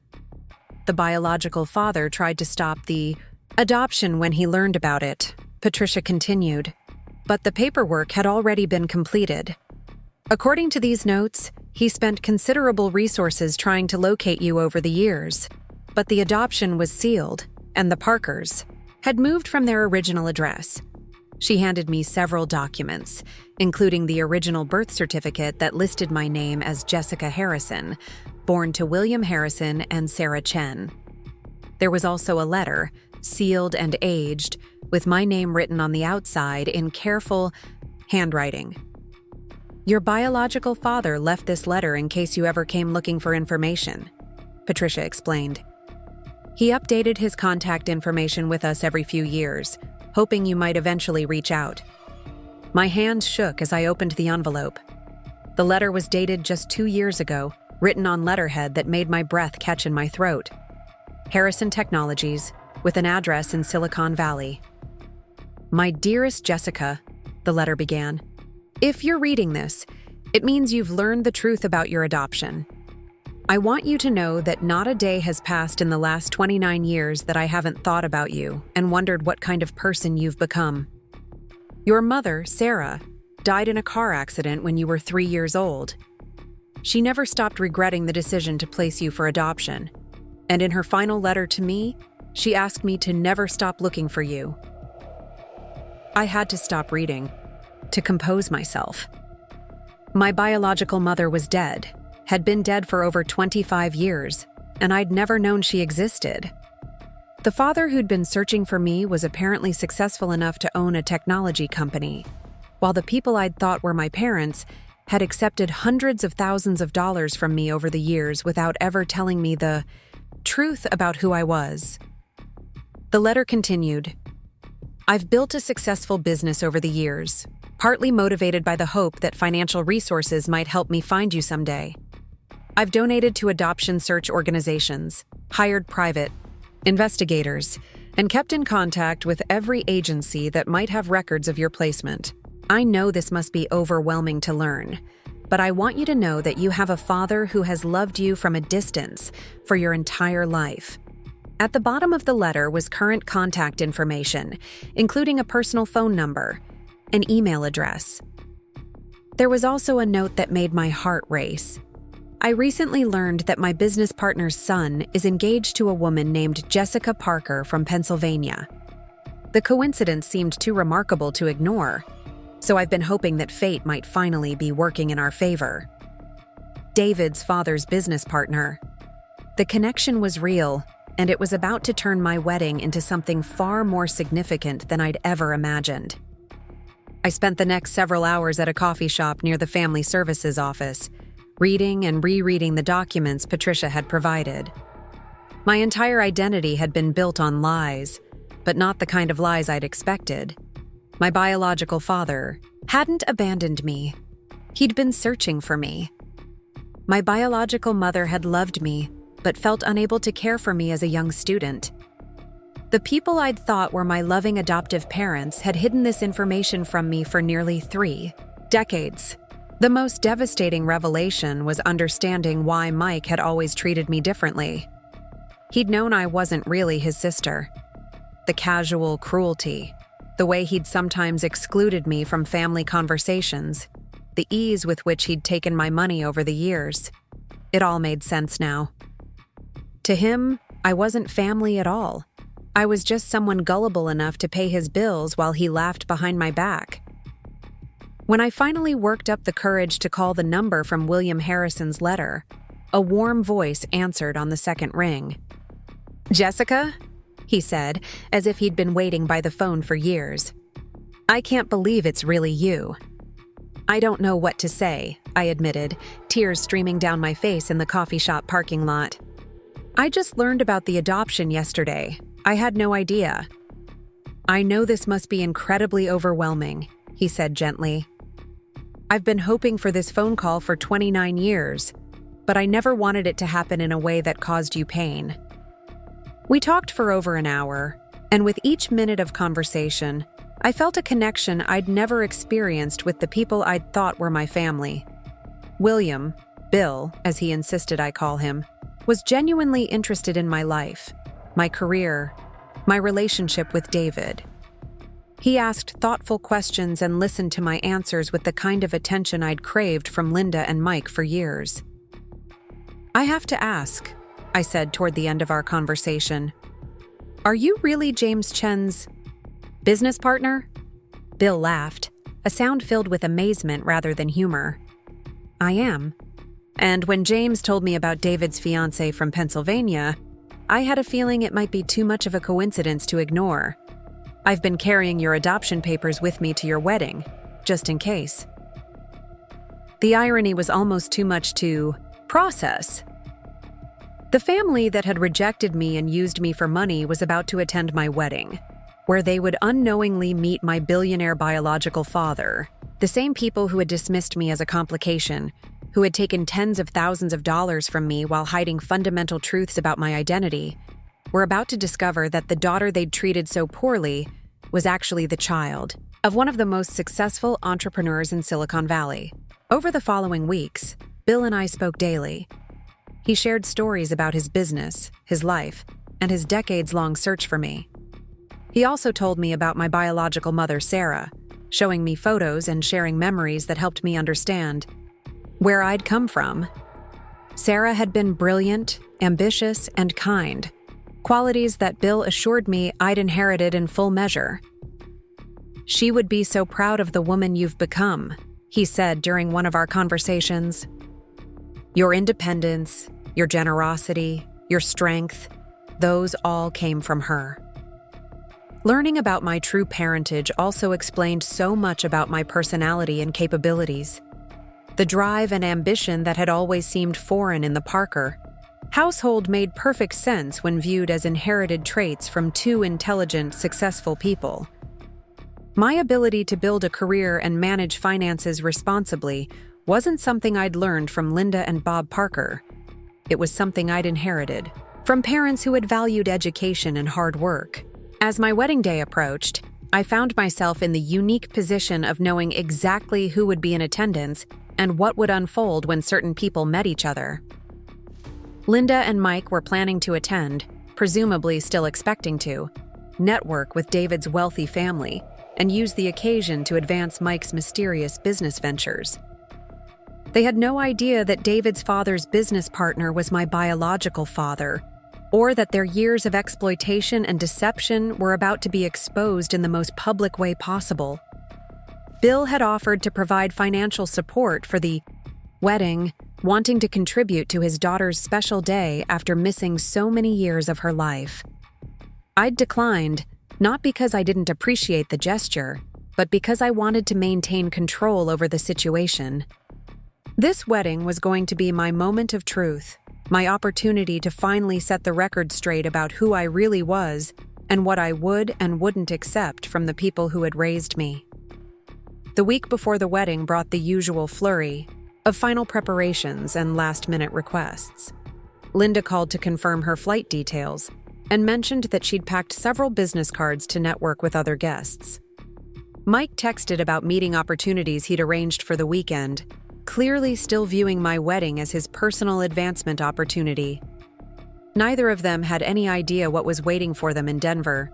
The biological father tried to stop the adoption when he learned about it, Patricia continued, but the paperwork had already been completed. According to these notes, he spent considerable resources trying to locate you over the years, but the adoption was sealed, and the Parkers had moved from their original address. She handed me several documents, including the original birth certificate that listed my name as Jessica Harrison, born to William Harrison and Sarah Chen. There was also a letter, sealed and aged, with my name written on the outside in careful handwriting. Your biological father left this letter in case you ever came looking for information, Patricia explained. He updated his contact information with us every few years, hoping you might eventually reach out. My hands shook as I opened the envelope. The letter was dated just 2 years ago, written on letterhead that made my breath catch in my throat. Harrison Technologies, with an address in Silicon Valley. My dearest Jessica, the letter began. If you're reading this, it means you've learned the truth about your adoption. I want you to know that not a day has passed in the last 29 years that I haven't thought about you and wondered what kind of person you've become. Your mother, Sarah, died in a car accident when you were 3 years old. She never stopped regretting the decision to place you for adoption, and in her final letter to me, she asked me to never stop looking for you. I had to stop reading, to compose myself. My biological mother was dead, had been dead for over 25 years, and I'd never known she existed. The father who'd been searching for me was apparently successful enough to own a technology company, while the people I'd thought were my parents had accepted hundreds of thousands of dollars from me over the years without ever telling me the truth about who I was. The letter continued. I've built a successful business over the years, partly motivated by the hope that financial resources might help me find you someday. I've donated to adoption search organizations, hired private investigators, and kept in contact with every agency that might have records of your placement. I know this must be overwhelming to learn, but I want you to know that you have a father who has loved you from a distance for your entire life. At the bottom of the letter was current contact information, including a personal phone number, an email address. There was also a note that made my heart race. I recently learned that my business partner's son is engaged to a woman named Jessica Parker from Pennsylvania. The coincidence seemed too remarkable to ignore, so I've been hoping that fate might finally be working in our favor. David's father's business partner. The connection was real, and it was about to turn my wedding into something far more significant than I'd ever imagined. I spent the next several hours at a coffee shop near the family services office, reading and rereading the documents Patricia had provided. My entire identity had been built on lies, but not the kind of lies I'd expected. My biological father hadn't abandoned me. He'd been searching for me. My biological mother had loved me, but felt unable to care for me as a young student. The people I'd thought were my loving adoptive parents had hidden this information from me for nearly 3 decades. The most devastating revelation was understanding why Mike had always treated me differently. He'd known I wasn't really his sister. The casual cruelty, the way he'd sometimes excluded me from family conversations, the ease with which he'd taken my money over the years. It all made sense now. To him, I wasn't family at all. I was just someone gullible enough to pay his bills while he laughed behind my back. When I finally worked up the courage to call the number from William Harrison's letter, a warm voice answered on the second ring. "Jessica?" he said, as if he'd been waiting by the phone for years. "I can't believe it's really you." "I don't know what to say," I admitted, tears streaming down my face in the coffee shop parking lot. "I just learned about the adoption yesterday. I had no idea." "I know this must be incredibly overwhelming," he said gently. "I've been hoping for this phone call for 29 years, but I never wanted it to happen in a way that caused you pain." We talked for over an hour, and with each minute of conversation, I felt a connection I'd never experienced with the people I'd thought were my family. William, Bill, as he insisted I call him, was genuinely interested in my life, my career, my relationship with David. He asked thoughtful questions and listened to my answers with the kind of attention I'd craved from Linda and Mike for years. "I have to ask," I said toward the end of our conversation, "are you really James Chen's business partner?" Bill laughed, a sound filled with amazement rather than humor. "I am. And when James told me about David's fiancée from Pennsylvania, I had a feeling it might be too much of a coincidence to ignore. I've been carrying your adoption papers with me to your wedding, just in case." The irony was almost too much to process. The family that had rejected me and used me for money was about to attend my wedding, where they would unknowingly meet my billionaire biological father, the same people who had dismissed me as a complication, who had taken tens of thousands of dollars from me while hiding fundamental truths about my identity, were about to discover that the daughter they'd treated so poorly was actually the child of one of the most successful entrepreneurs in Silicon Valley. Over the following weeks, Bill and I spoke daily. He shared stories about his business, his life, and his decades-long search for me. He also told me about my biological mother, Sarah, showing me photos and sharing memories that helped me understand where I'd come from. Sarah had been brilliant, ambitious, and kind, qualities that Bill assured me I'd inherited in full measure. "She would be so proud of the woman you've become," he said during one of our conversations. "Your independence, your generosity, your strength, those all came from her." Learning about my true parentage also explained so much about my personality and capabilities. The drive and ambition that had always seemed foreign in the Parker household made perfect sense when viewed as inherited traits from 2 intelligent, successful people. My ability to build a career and manage finances responsibly wasn't something I'd learned from Linda and Bob Parker. It was something I'd inherited from parents who had valued education and hard work. As my wedding day approached, I found myself in the unique position of knowing exactly who would be in attendance and what would unfold when certain people met each other. Linda and Mike were planning to attend, presumably still expecting to, network with David's wealthy family and use the occasion to advance Mike's mysterious business ventures. They had no idea that David's father's business partner was my biological father, or that their years of exploitation and deception were about to be exposed in the most public way possible. Bill had offered to provide financial support for the wedding, wanting to contribute to his daughter's special day after missing so many years of her life. I'd declined, not because I didn't appreciate the gesture, but because I wanted to maintain control over the situation. This wedding was going to be my moment of truth, my opportunity to finally set the record straight about who I really was and what I would and wouldn't accept from the people who had raised me. The week before the wedding brought the usual flurry of final preparations and last-minute requests. Linda called to confirm her flight details and mentioned that she'd packed several business cards to network with other guests. Mike texted about meeting opportunities he'd arranged for the weekend, clearly still viewing my wedding as his personal advancement opportunity. Neither of them had any idea what was waiting for them in Denver.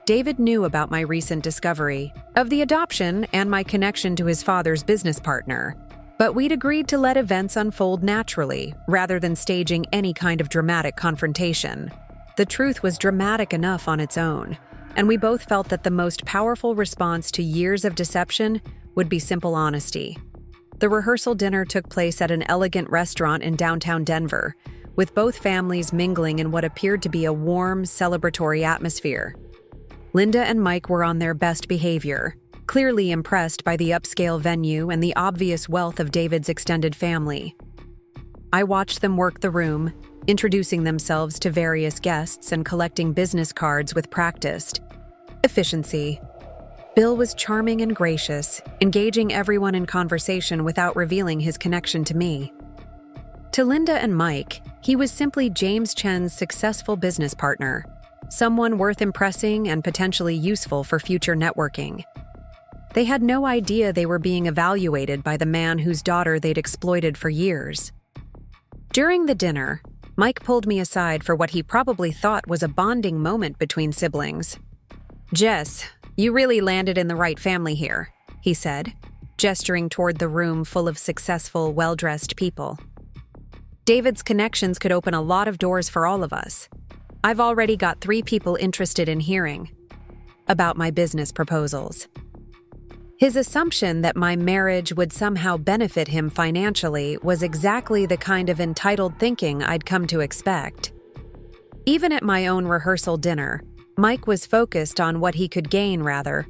David knew about my recent discovery of the adoption and my connection to his father's business partner, but we'd agreed to let events unfold naturally rather than staging any kind of dramatic confrontation. The truth was dramatic enough on its own, and we both felt that the most powerful response to years of deception would be simple honesty. The rehearsal dinner took place at an elegant restaurant in downtown Denver, with both families mingling in what appeared to be a warm, celebratory atmosphere. Linda and Mike were on their best behavior, clearly impressed by the upscale venue and the obvious wealth of David's extended family. I watched them work the room, introducing themselves to various guests and collecting business cards with practiced efficiency. Bill was charming and gracious, engaging everyone in conversation without revealing his connection to me. To Linda and Mike, he was simply James Chen's successful business partner, someone worth impressing and potentially useful for future networking. They had no idea they were being evaluated by the man whose daughter they'd exploited for years. During the dinner, Mike pulled me aside for what he probably thought was a bonding moment between siblings. "Jess, you really landed in the right family here," he said, gesturing toward the room full of successful, well-dressed people. "David's connections could open a lot of doors for all of us. I've already got 3 people interested in hearing about my business proposals." His assumption that my marriage would somehow benefit him financially was exactly the kind of entitled thinking I'd come to expect. Even at my own rehearsal dinner, Mike was focused on what he could gain rather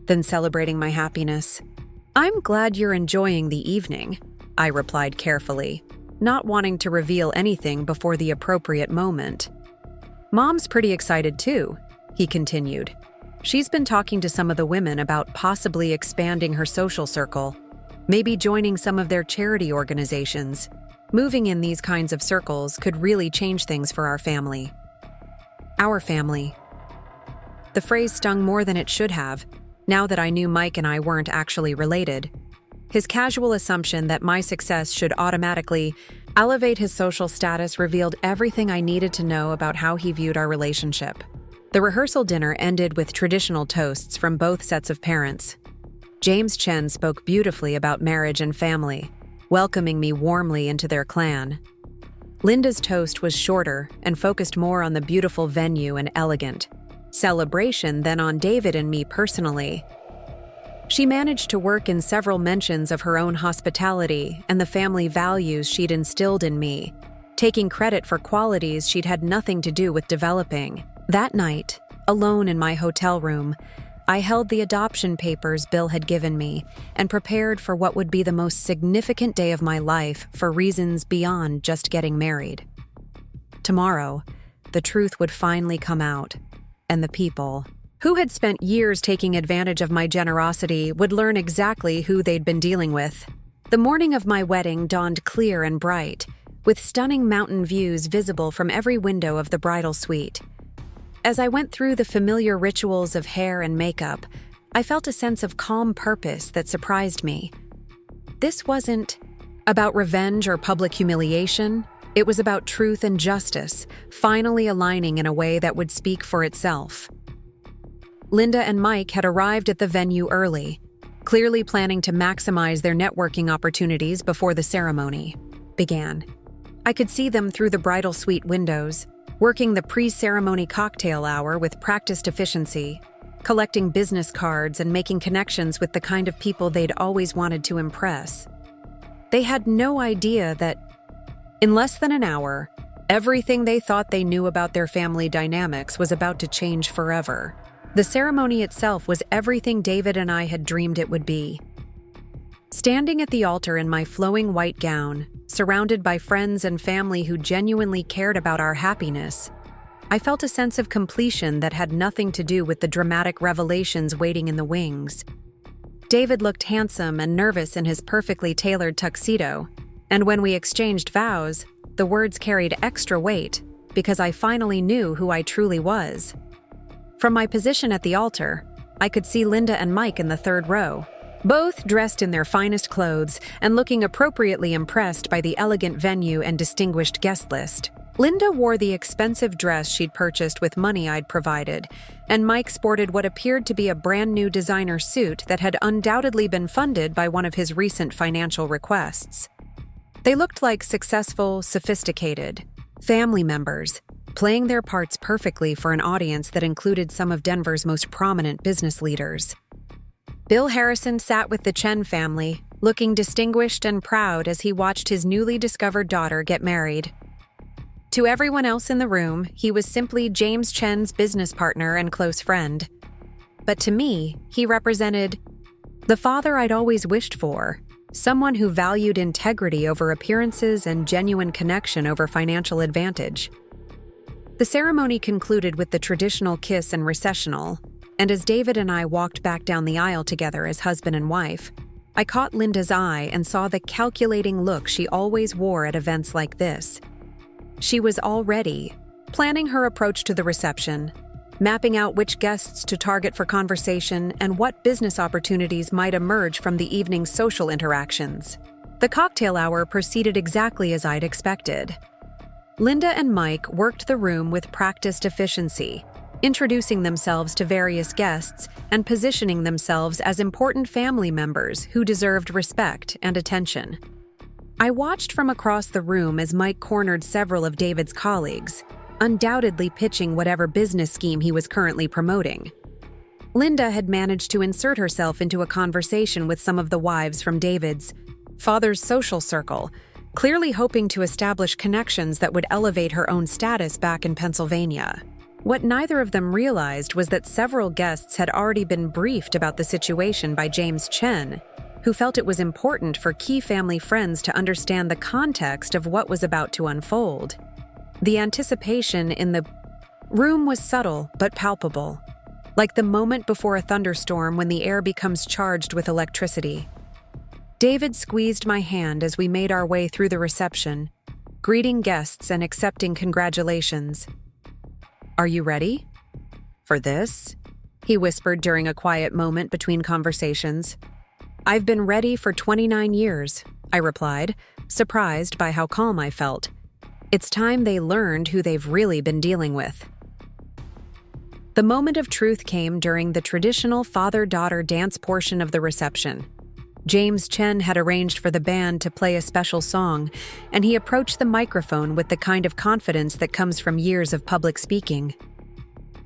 than celebrating my happiness. "I'm glad you're enjoying the evening," I replied carefully, not wanting to reveal anything before the appropriate moment. "Mom's pretty excited too," he continued. "She's been talking to some of the women about possibly expanding her social circle, maybe joining some of their charity organizations. Moving in these kinds of circles could really change things for our family." Our family. The phrase stung more than it should have, now that I knew Mike and I weren't actually related. His casual assumption that my success should automatically elevate his social status revealed everything I needed to know about how he viewed our relationship. The rehearsal dinner ended with traditional toasts from both sets of parents. James Chen spoke beautifully about marriage and family, welcoming me warmly into their clan. Linda's toast was shorter and focused more on the beautiful venue and elegant celebration than on David and me personally. She managed to work in several mentions of her own hospitality and the family values she'd instilled in me, taking credit for qualities she'd had nothing to do with developing. That night, alone in my hotel room, I held the adoption papers Bill had given me and prepared for what would be the most significant day of my life for reasons beyond just getting married. Tomorrow, the truth would finally come out, and the people who had spent years taking advantage of my generosity would learn exactly who they'd been dealing with. The morning of my wedding dawned clear and bright, with stunning mountain views visible from every window of the bridal suite. As I went through the familiar rituals of hair and makeup, I felt a sense of calm purpose that surprised me. This wasn't about revenge or public humiliation. It was about truth and justice, finally aligning in a way that would speak for itself. Linda and Mike had arrived at the venue early, clearly planning to maximize their networking opportunities before the ceremony began. I could see them through the bridal suite windows, working the pre-ceremony cocktail hour with practiced efficiency, collecting business cards and making connections with the kind of people they'd always wanted to impress. They had no idea that, in less than an hour, everything they thought they knew about their family dynamics was about to change forever. The ceremony itself was everything David and I had dreamed it would be. Standing at the altar in my flowing white gown, surrounded by friends and family who genuinely cared about our happiness, I felt a sense of completion that had nothing to do with the dramatic revelations waiting in the wings. David looked handsome and nervous in his perfectly tailored tuxedo, and when we exchanged vows, the words carried extra weight because I finally knew who I truly was. From my position at the altar, I could see Linda and Mike in the third row, both dressed in their finest clothes and looking appropriately impressed by the elegant venue and distinguished guest list. Linda wore the expensive dress she'd purchased with money I'd provided, and Mike sported what appeared to be a brand new designer suit that had undoubtedly been funded by one of his recent financial requests. They looked like successful, sophisticated family members, playing their parts perfectly for an audience that included some of Denver's most prominent business leaders. Bill Harrison sat with the Chen family, looking distinguished and proud as he watched his newly discovered daughter get married. To everyone else in the room, he was simply James Chen's business partner and close friend. But to me, he represented the father I'd always wished for, someone who valued integrity over appearances and genuine connection over financial advantage. The ceremony concluded with the traditional kiss and recessional, and as David and I walked back down the aisle together as husband and wife, I caught Linda's eye and saw the calculating look she always wore at events like this. She was already planning her approach to the reception, mapping out which guests to target for conversation and what business opportunities might emerge from the evening's social interactions. The cocktail hour proceeded exactly as I'd expected. Linda and Mike worked the room with practiced efficiency, introducing themselves to various guests and positioning themselves as important family members who deserved respect and attention. I watched from across the room as Mike cornered several of David's colleagues, undoubtedly pitching whatever business scheme he was currently promoting. Linda had managed to insert herself into a conversation with some of the wives from David's father's social circle, clearly hoping to establish connections that would elevate her own status back in Pennsylvania. What neither of them realized was that several guests had already been briefed about the situation by James Chen, who felt it was important for key family friends to understand the context of what was about to unfold. The anticipation in the room was subtle but palpable, like the moment before a thunderstorm when the air becomes charged with electricity. David squeezed my hand as we made our way through the reception, greeting guests and accepting congratulations. "Are you ready for this?" he whispered during a quiet moment between conversations. "I've been ready for 29 years, I replied, surprised by how calm I felt. It's time they learned who they've really been dealing with. The moment of truth came during the traditional father-daughter dance portion of the reception. James Chen had arranged for the band to play a special song, and he approached the microphone with the kind of confidence that comes from years of public speaking.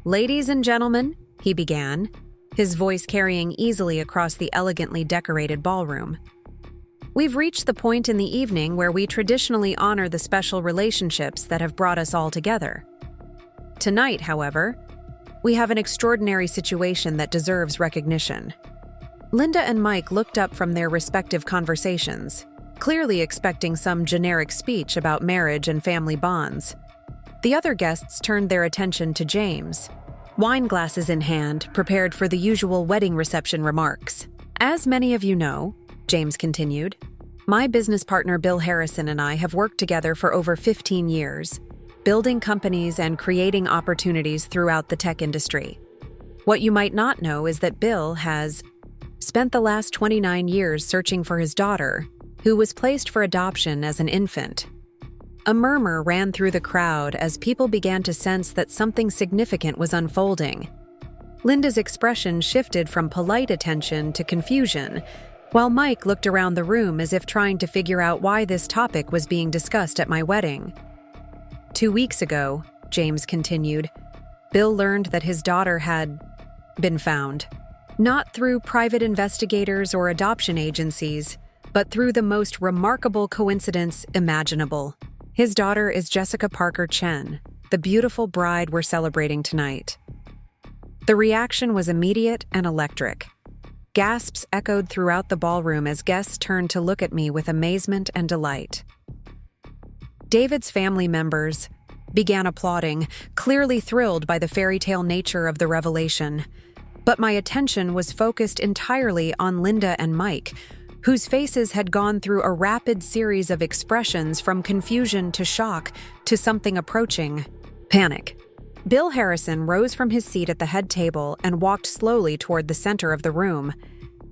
"Ladies and gentlemen," he began, his voice carrying easily across the elegantly decorated ballroom. "We've reached the point in the evening where we traditionally honor the special relationships that have brought us all together. Tonight, however, we have an extraordinary situation that deserves recognition." Linda and Mike looked up from their respective conversations, clearly expecting some generic speech about marriage and family bonds. The other guests turned their attention to James, wine glasses in hand, prepared for the usual wedding reception remarks. "As many of you know," James continued, "my business partner Bill Harrison and I have worked together for over 15 years, building companies and creating opportunities throughout the tech industry. What you might not know is that Bill has spent the last 29 years searching for his daughter, who was placed for adoption as an infant." A murmur ran through the crowd as people began to sense that something significant was unfolding. Linda's expression shifted from polite attention to confusion, while Mike looked around the room as if trying to figure out why this topic was being discussed at my wedding. 2 weeks ago, James continued, Bill learned that his daughter had been found. Not through private investigators or adoption agencies, but through the most remarkable coincidence imaginable. His daughter is Jessica Parker Chen, the beautiful bride we're celebrating tonight. The reaction was immediate and electric. Gasps echoed throughout the ballroom as guests turned to look at me with amazement and delight. David's family members began applauding, clearly thrilled by the fairy tale nature of the revelation. But my attention was focused entirely on Linda and Mike, whose faces had gone through a rapid series of expressions from confusion to shock to something approaching panic. Bill Harrison rose from his seat at the head table and walked slowly toward the center of the room,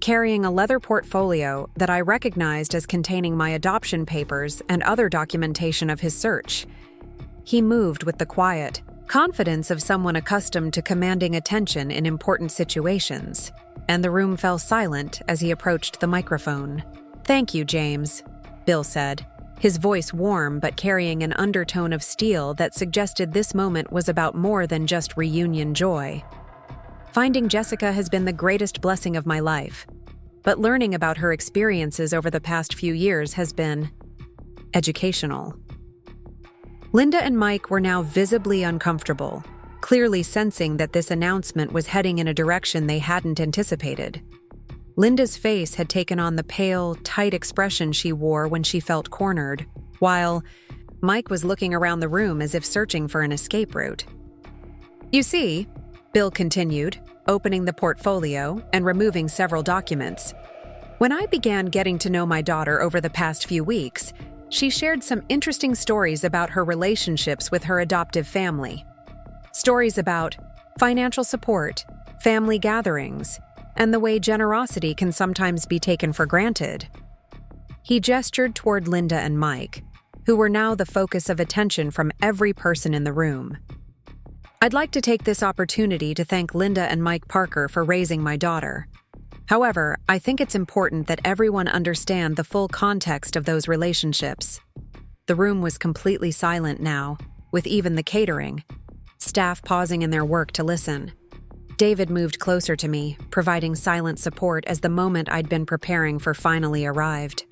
carrying a leather portfolio that I recognized as containing my adoption papers and other documentation of his search. He moved with the quiet confidence of someone accustomed to commanding attention in important situations, and the room fell silent as he approached the microphone. "Thank you, James," Bill said, his voice warm but carrying an undertone of steel that suggested this moment was about more than just reunion joy. "Finding Jessica has been the greatest blessing of my life, but learning about her experiences over the past few years has been educational." Linda and Mike were now visibly uncomfortable, clearly sensing that this announcement was heading in a direction they hadn't anticipated. Linda's face had taken on the pale, tight expression she wore when she felt cornered, while Mike was looking around the room as if searching for an escape route. "You see," Bill continued, opening the portfolio and removing several documents, "when I began getting to know my daughter over the past few weeks, she shared some interesting stories about her relationships with her adoptive family. Stories about financial support, family gatherings, and the way generosity can sometimes be taken for granted." He gestured toward Linda and Mike, who were now the focus of attention from every person in the room. "I'd like to take this opportunity to thank Linda and Mike Parker for raising my daughter. However, I think it's important that everyone understand the full context of those relationships." The room was completely silent now, with even the catering, staff pausing in their work to listen. David moved closer to me, providing silent support as the moment I'd been preparing for finally arrived.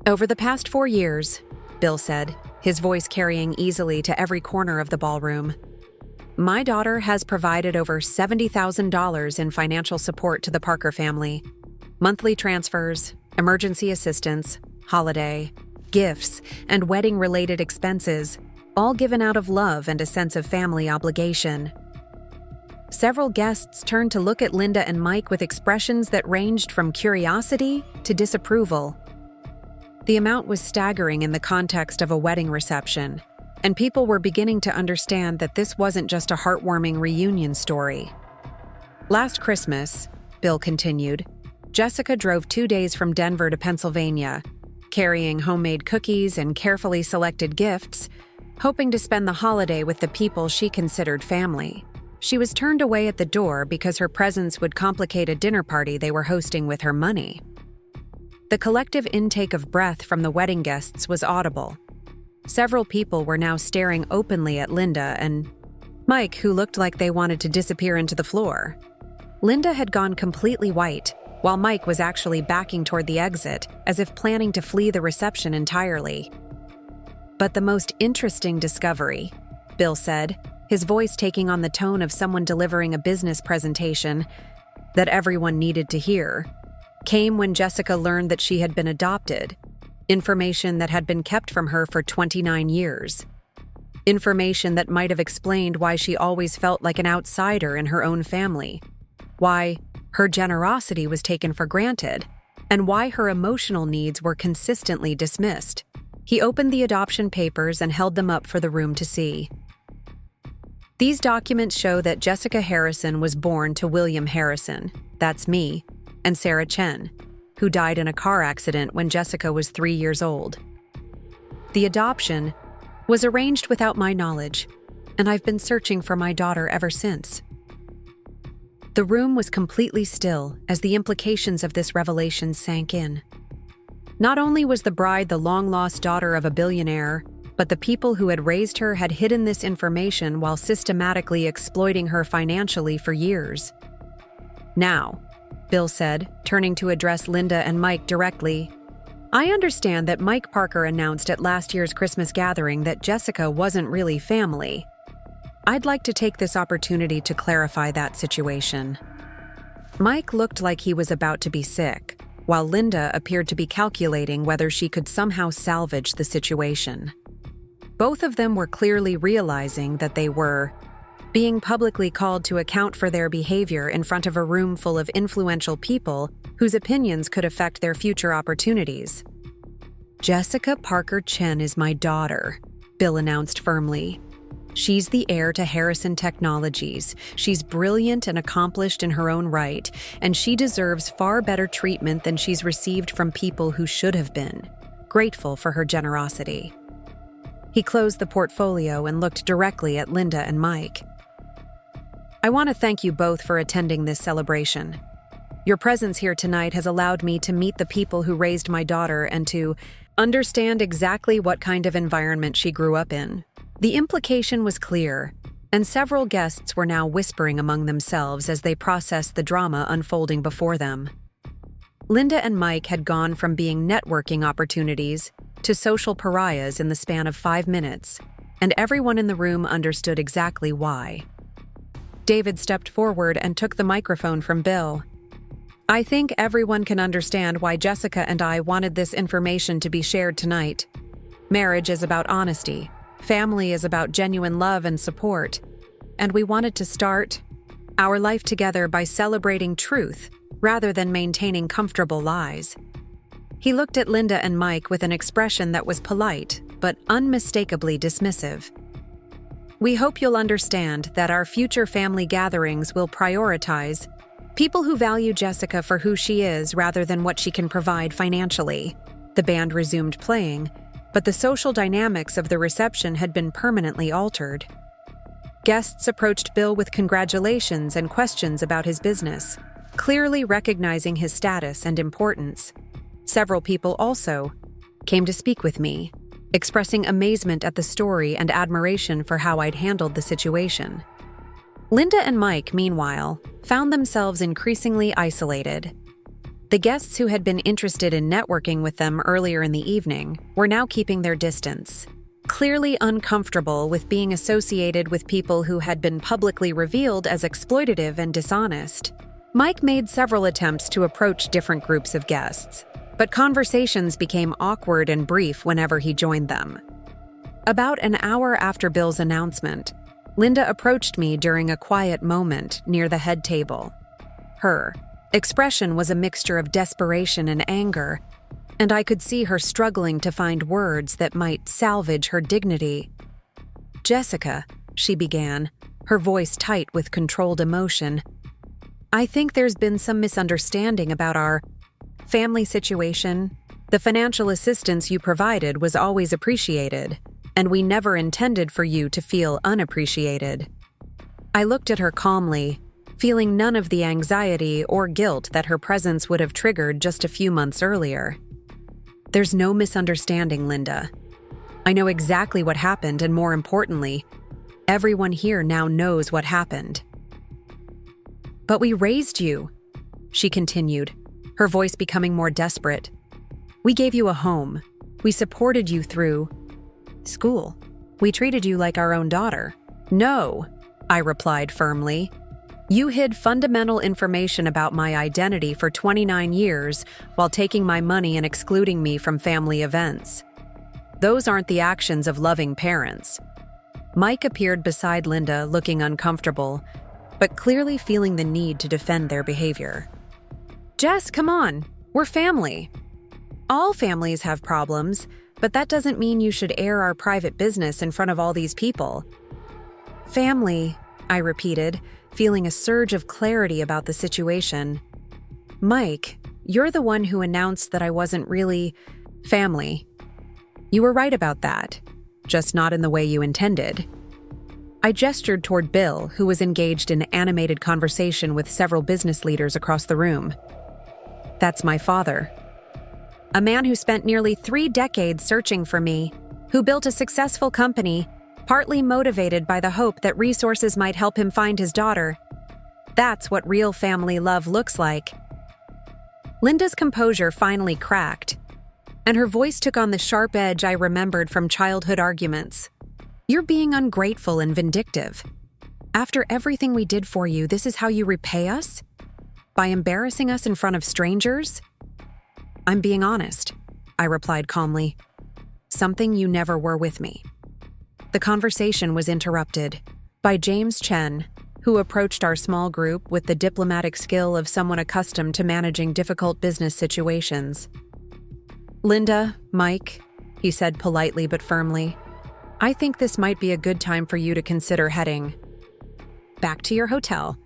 "Over the past 4 years," Bill said, his voice carrying easily to every corner of the ballroom, "my daughter has provided over $70,000 in financial support to the Parker family. Monthly transfers, emergency assistance, holiday, gifts, and wedding-related expenses, all given out of love and a sense of family obligation." Several guests turned to look at Linda and Mike with expressions that ranged from curiosity to disapproval. The amount was staggering in the context of a wedding reception, and people were beginning to understand that this wasn't just a heartwarming reunion story. "Last Christmas," Bill continued, "Jessica drove 2 days from Denver to Pennsylvania, carrying homemade cookies and carefully selected gifts, hoping to spend the holiday with the people she considered family. She was turned away at the door because her presence would complicate a dinner party they were hosting with her money." The collective intake of breath from the wedding guests was audible. Several people were now staring openly at Linda and Mike, who looked like they wanted to disappear into the floor. Linda had gone completely white, while Mike was actually backing toward the exit, as if planning to flee the reception entirely. "But the most interesting discovery," Bill said, his voice taking on the tone of someone delivering a business presentation that everyone needed to hear, came when Jessica learned that she had been adopted, information that had been kept from her for 29 years. Information that might have explained why she always felt like an outsider in her own family, why her generosity was taken for granted, and why her emotional needs were consistently dismissed. He opened the adoption papers and held them up for the room to see. "These documents show that Jessica Harrison was born to William Harrison, that's me, and Sarah Chen, who died in a car accident when Jessica was 3 years old. The adoption was arranged without my knowledge, and I've been searching for my daughter ever since." The room was completely still as the implications of this revelation sank in. Not only was the bride the long-lost daughter of a billionaire, but the people who had raised her had hidden this information while systematically exploiting her financially for years. "Now," Bill said, turning to address Linda and Mike directly, "I understand that Mike Parker announced at last year's Christmas gathering that Jessica wasn't really family. I'd like to take this opportunity to clarify that situation. Mike looked like he was about to be sick, while Linda appeared to be calculating whether she could somehow salvage the situation. Both of them were clearly realizing that they were being publicly called to account for their behavior in front of a room full of influential people whose opinions could affect their future opportunities. "Jessica Parker Chen is my daughter," Bill announced firmly. "She's the heir to Harrison Technologies. She's brilliant and accomplished in her own right, and she deserves far better treatment than she's received from people who should have been grateful for her generosity." He closed the portfolio and looked directly at Linda and Mike. "I want to thank you both for attending this celebration. Your presence here tonight has allowed me to meet the people who raised my daughter and to understand exactly what kind of environment she grew up in." The implication was clear, and several guests were now whispering among themselves as they processed the drama unfolding before them. Linda and Mike had gone from being networking opportunities to social pariahs in the span of 5 minutes, and everyone in the room understood exactly why. David stepped forward and took the microphone from Bill. "I think everyone can understand why Jessica and I wanted this information to be shared tonight. Marriage is about honesty. Family is about genuine love and support. And we wanted to start our life together by celebrating truth rather than maintaining comfortable lies." He looked at Linda and Mike with an expression that was polite, but unmistakably dismissive. "We hope you'll understand that our future family gatherings will prioritize people who value Jessica for who she is rather than what she can provide financially." The band resumed playing, but the social dynamics of the reception had been permanently altered. Guests approached Bill with congratulations and questions about his business, clearly recognizing his status and importance. Several people also came to speak with me, expressing amazement at the story and admiration for how I'd handled the situation. Linda and Mike, meanwhile, found themselves increasingly isolated. The guests who had been interested in networking with them earlier in the evening were now keeping their distance, clearly uncomfortable with being associated with people who had been publicly revealed as exploitative and dishonest. Mike made several attempts to approach different groups of guests, but conversations became awkward and brief whenever he joined them. About an hour after Bill's announcement, Linda approached me during a quiet moment near the head table. Her expression was a mixture of desperation and anger, and I could see her struggling to find words that might salvage her dignity. "Jessica," she began, her voice tight with controlled emotion, "I think there's been some misunderstanding about our family situation. The financial assistance you provided was always appreciated, and we never intended for you to feel unappreciated." I looked at her calmly, feeling none of the anxiety or guilt that her presence would have triggered just a few months earlier. "There's no misunderstanding, Linda. I know exactly what happened, and more importantly, everyone here now knows what happened." "But we raised you," she continued, her voice becoming more desperate. "We gave you a home. We supported you through school. We treated you like our own daughter." "No," I replied firmly. "You hid fundamental information about my identity for 29 years while taking my money and excluding me from family events. Those aren't the actions of loving parents." Mike appeared beside Linda, looking uncomfortable, but clearly feeling the need to defend their behavior. "Jess, come on. We're family. All families have problems, but that doesn't mean you should air our private business in front of all these people." "Family," I repeated, feeling a surge of clarity about the situation. "Mike, you're the one who announced that I wasn't really family. You were right about that, just not in the way you intended." I gestured toward Bill, who was engaged in animated conversation with several business leaders across the room. "That's my father. A man who spent nearly 3 decades searching for me, who built a successful company, partly motivated by the hope that resources might help him find his daughter. That's what real family love looks like." Linda's composure finally cracked, and her voice took on the sharp edge I remembered from childhood arguments. You're being ungrateful and vindictive. After everything we did for you, this is how you repay us? By embarrassing us in front of strangers? I'm being honest, I replied calmly. Something you never were with me. The conversation was interrupted by Chen, who approached our small group with the diplomatic skill of someone accustomed to managing difficult business situations. Linda, Mike, he said politely but firmly, I think this might be a good time for you to consider heading back to your hotel.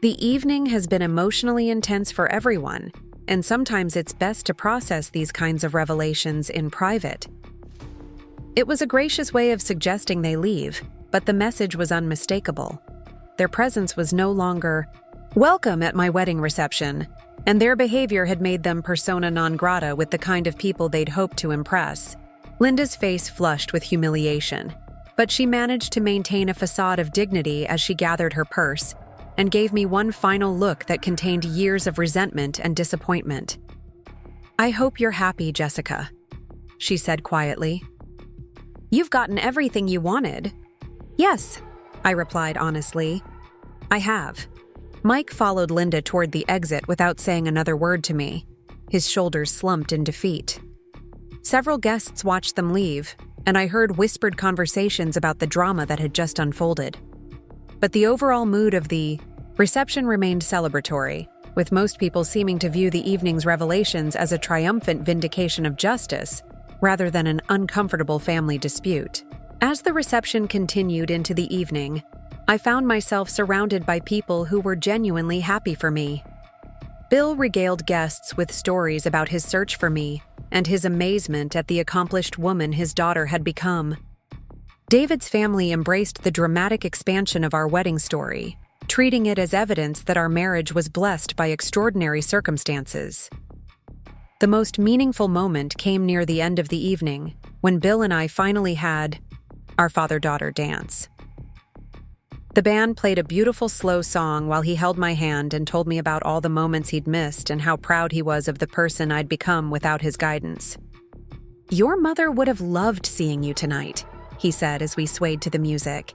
The evening has been emotionally intense for everyone, and sometimes it's best to process these kinds of revelations in private. It was a gracious way of suggesting they leave, but the message was unmistakable. Their presence was no longer welcome at my wedding reception, and their behavior had made them persona non grata with the kind of people they'd hoped to impress. Linda's face flushed with humiliation, but she managed to maintain a facade of dignity as she gathered her purse and gave me one final look that contained years of resentment and disappointment. I hope you're happy, Jessica, she said quietly. You've gotten everything you wanted. Yes, I replied honestly. I have. Mike followed Linda toward the exit without saying another word to me. His shoulders slumped in defeat. Several guests watched them leave, and I heard whispered conversations about the drama that had just unfolded. But the overall mood of the reception remained celebratory, with most people seeming to view the evening's revelations as a triumphant vindication of justice, rather than an uncomfortable family dispute. As the reception continued into the evening, I found myself surrounded by people who were genuinely happy for me. Bill regaled guests with stories about his search for me and his amazement at the accomplished woman his daughter had become. David's family embraced the dramatic expansion of our wedding story, treating it as evidence that our marriage was blessed by extraordinary circumstances. The most meaningful moment came near the end of the evening, when Bill and I finally had our father-daughter dance. The band played a beautiful slow song while he held my hand and told me about all the moments he'd missed and how proud he was of the person I'd become without his guidance. Your mother would have loved seeing you tonight, he said as we swayed to the music.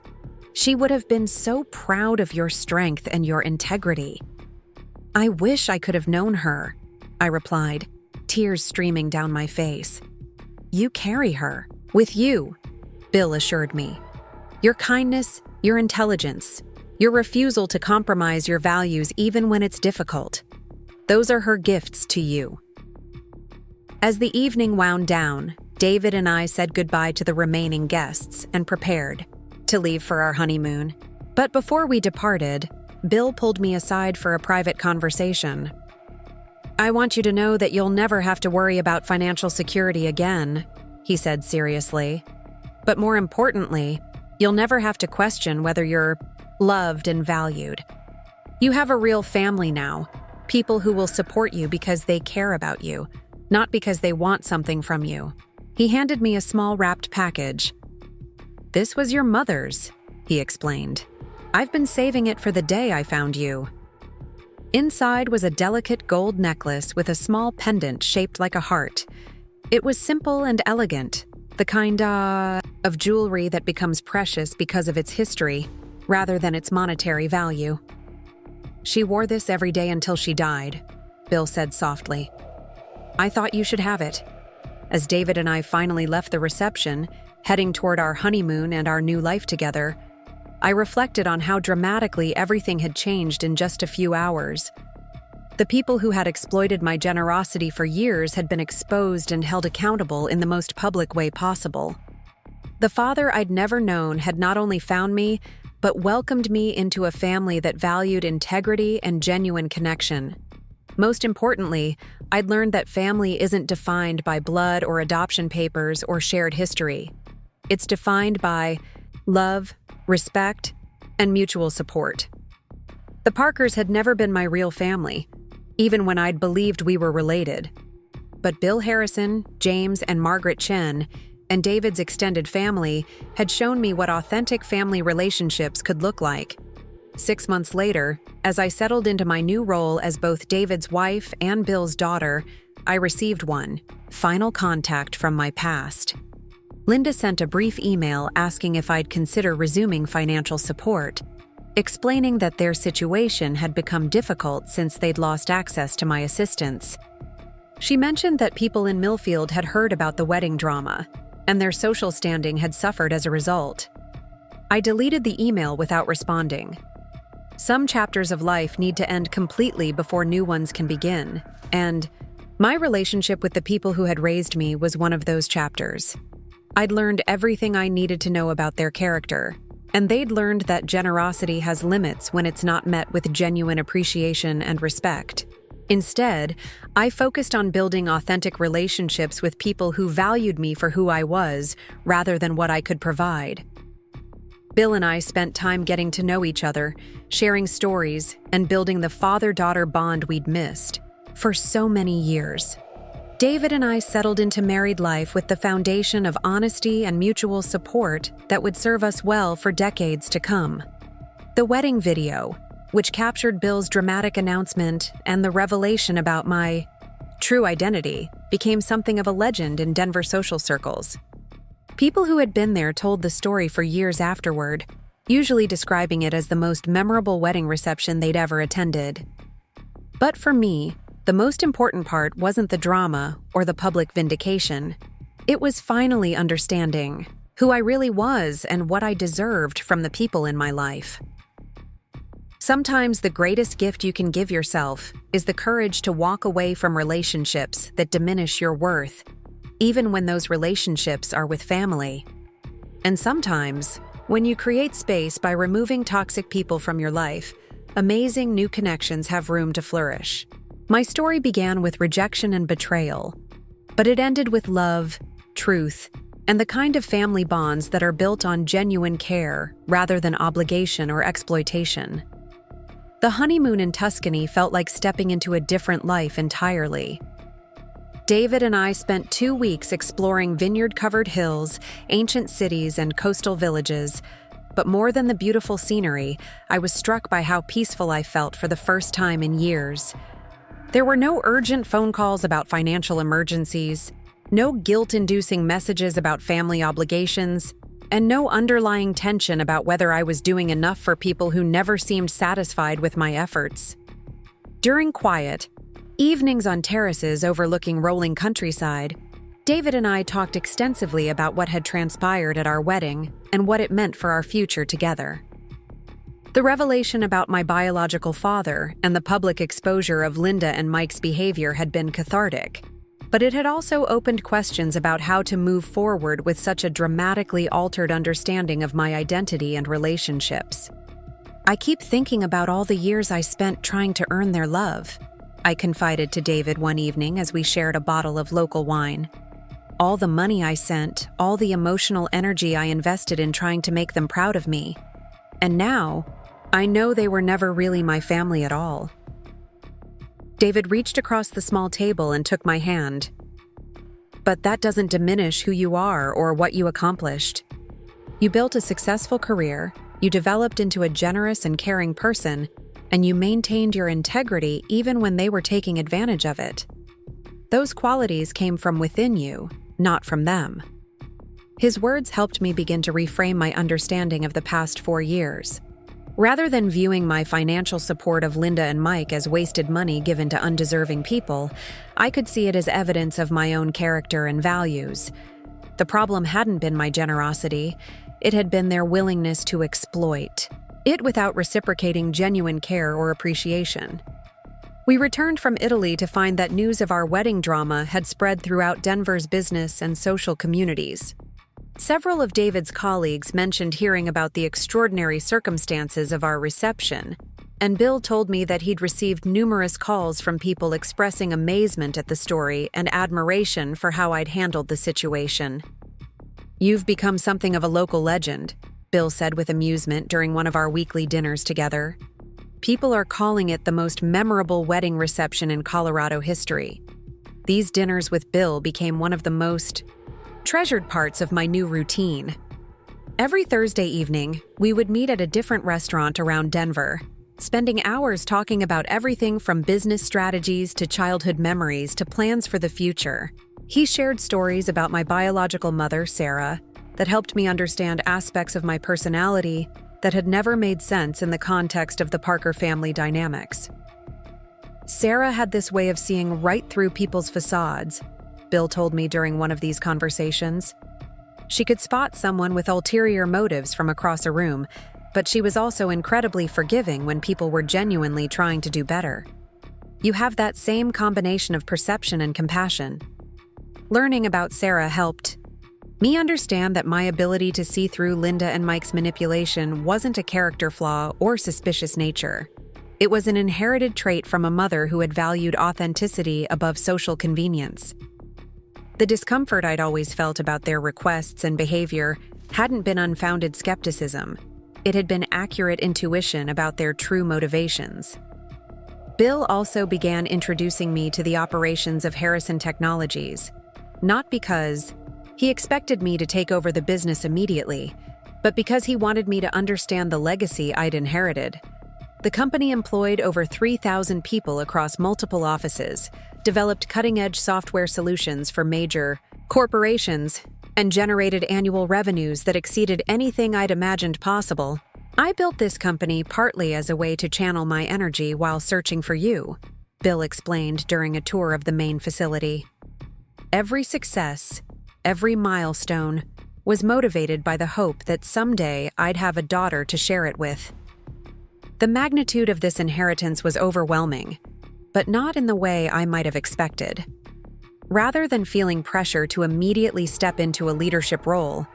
She would have been so proud of your strength and your integrity. I wish I could have known her, I replied, tears streaming down my face. You carry her. With you, Bill assured me. Your kindness, your intelligence, your refusal to compromise your values even when it's difficult. Those are her gifts to you. As the evening wound down, David and I said goodbye to the remaining guests and prepared to leave for our honeymoon. But before we departed, Bill pulled me aside for a private conversation. I want you to know that you'll never have to worry about financial security again, he said seriously. But more importantly, you'll never have to question whether you're loved and valued. You have a real family now, people who will support you because they care about you, not because they want something from you. He handed me a small wrapped package. This was your mother's, he explained. I've been saving it for the day I found you. Inside was a delicate gold necklace with a small pendant shaped like a heart. It was simple and elegant, the kind of jewelry that becomes precious because of its history, rather than its monetary value. She wore this every day until she died, Bill said softly. I thought you should have it. As David and I finally left the reception, heading toward our honeymoon and our new life together, I reflected on how dramatically everything had changed in just a few hours. The people who had exploited my generosity for years had been exposed and held accountable in the most public way possible. The father I'd never known had not only found me, but welcomed me into a family that valued integrity and genuine connection. Most importantly, I'd learned that family isn't defined by blood or adoption papers or shared history. It's defined by love, respect, and mutual support. The Parkers had never been my real family, even when I'd believed we were related. But Bill Harrison, James, and Margaret Chen, and David's extended family had shown me what authentic family relationships could look like. 6 months later, as I settled into my new role as both David's wife and Bill's daughter, I received one final contact from my past. Linda sent a brief email asking if I'd consider resuming financial support, explaining that their situation had become difficult since they'd lost access to my assistance. She mentioned that people in Millfield had heard about the wedding drama, and their social standing had suffered as a result. I deleted the email without responding. Some chapters of life need to end completely before new ones can begin, and my relationship with the people who had raised me was one of those chapters. I'd learned everything I needed to know about their character, and they'd learned that generosity has limits when it's not met with genuine appreciation and respect. Instead, I focused on building authentic relationships with people who valued me for who I was rather than what I could provide. Bill and I spent time getting to know each other, sharing stories, and building the father-daughter bond we'd missed for so many years. David and I settled into married life with the foundation of honesty and mutual support that would serve us well for decades to come. The wedding video, which captured Bill's dramatic announcement and the revelation about my true identity, became something of a legend in Denver social circles. People who had been there told the story for years afterward, usually describing it as the most memorable wedding reception they'd ever attended. But for me, the most important part wasn't the drama or the public vindication. It was finally understanding who I really was and what I deserved from the people in my life. Sometimes the greatest gift you can give yourself is the courage to walk away from relationships that diminish your worth, even when those relationships are with family. And sometimes, when you create space by removing toxic people from your life, amazing new connections have room to flourish. My story began with rejection and betrayal, but it ended with love, truth, and the kind of family bonds that are built on genuine care rather than obligation or exploitation. The honeymoon in Tuscany felt like stepping into a different life entirely. David and I spent 2 weeks exploring vineyard-covered hills, ancient cities, and coastal villages, but more than the beautiful scenery, I was struck by how peaceful I felt for the first time in years. There were no urgent phone calls about financial emergencies, no guilt-inducing messages about family obligations, and no underlying tension about whether I was doing enough for people who never seemed satisfied with my efforts. During quiet, evenings on terraces overlooking rolling countryside, David and I talked extensively about what had transpired at our wedding and what it meant for our future together. The revelation about my biological father and the public exposure of Linda and Mike's behavior had been cathartic, but it had also opened questions about how to move forward with such a dramatically altered understanding of my identity and relationships. I keep thinking about all the years I spent trying to earn their love, I confided to David one evening as we shared a bottle of local wine. All the money I sent, all the emotional energy I invested in trying to make them proud of me. And now, I know they were never really my family at all. David reached across the small table and took my hand. But that doesn't diminish who you are or what you accomplished. You built a successful career, you developed into a generous and caring person, and you maintained your integrity even when they were taking advantage of it. Those qualities came from within you, not from them. His words helped me begin to reframe my understanding of the past 4 years. Rather than viewing my financial support of Linda and Mike as wasted money given to undeserving people, I could see it as evidence of my own character and values. The problem hadn't been my generosity, it had been their willingness to exploit it without reciprocating genuine care or appreciation. We returned from Italy to find that news of our wedding drama had spread throughout Denver's business and social communities. Several of David's colleagues mentioned hearing about the extraordinary circumstances of our reception, and Bill told me that he'd received numerous calls from people expressing amazement at the story and admiration for how I'd handled the situation. "You've become something of a local legend," Bill said with amusement during one of our weekly dinners together. "People are calling it the most memorable wedding reception in Colorado history." These dinners with Bill became one of the most treasured parts of my new routine. Every Thursday evening, we would meet at a different restaurant around Denver, spending hours talking about everything from business strategies to childhood memories to plans for the future. He shared stories about my biological mother, Sarah, that helped me understand aspects of my personality that had never made sense in the context of the Parker family dynamics. Sarah had this way of seeing right through people's facades, Bill told me during one of these conversations. She could spot someone with ulterior motives from across a room, but she was also incredibly forgiving when people were genuinely trying to do better. You have that same combination of perception and compassion. Learning about Sarah helped me understand that my ability to see through Linda and Mike's manipulation wasn't a character flaw or suspicious nature. It was an inherited trait from a mother who had valued authenticity above social convenience. The discomfort I'd always felt about their requests and behavior hadn't been unfounded skepticism. It had been accurate intuition about their true motivations. Bill also began introducing me to the operations of Harrison Technologies, not because he expected me to take over the business immediately, but because he wanted me to understand the legacy I'd inherited. The company employed over 3,000 people across multiple offices, developed cutting-edge software solutions for major corporations, and generated annual revenues that exceeded anything I'd imagined possible. I built this company partly as a way to channel my energy while searching for you, Bill explained during a tour of the main facility. Every success, every milestone, was motivated by the hope that someday I'd have a daughter to share it with. The magnitude of this inheritance was overwhelming, but not in the way I might have expected. Rather than feeling pressure to immediately step into a leadership role,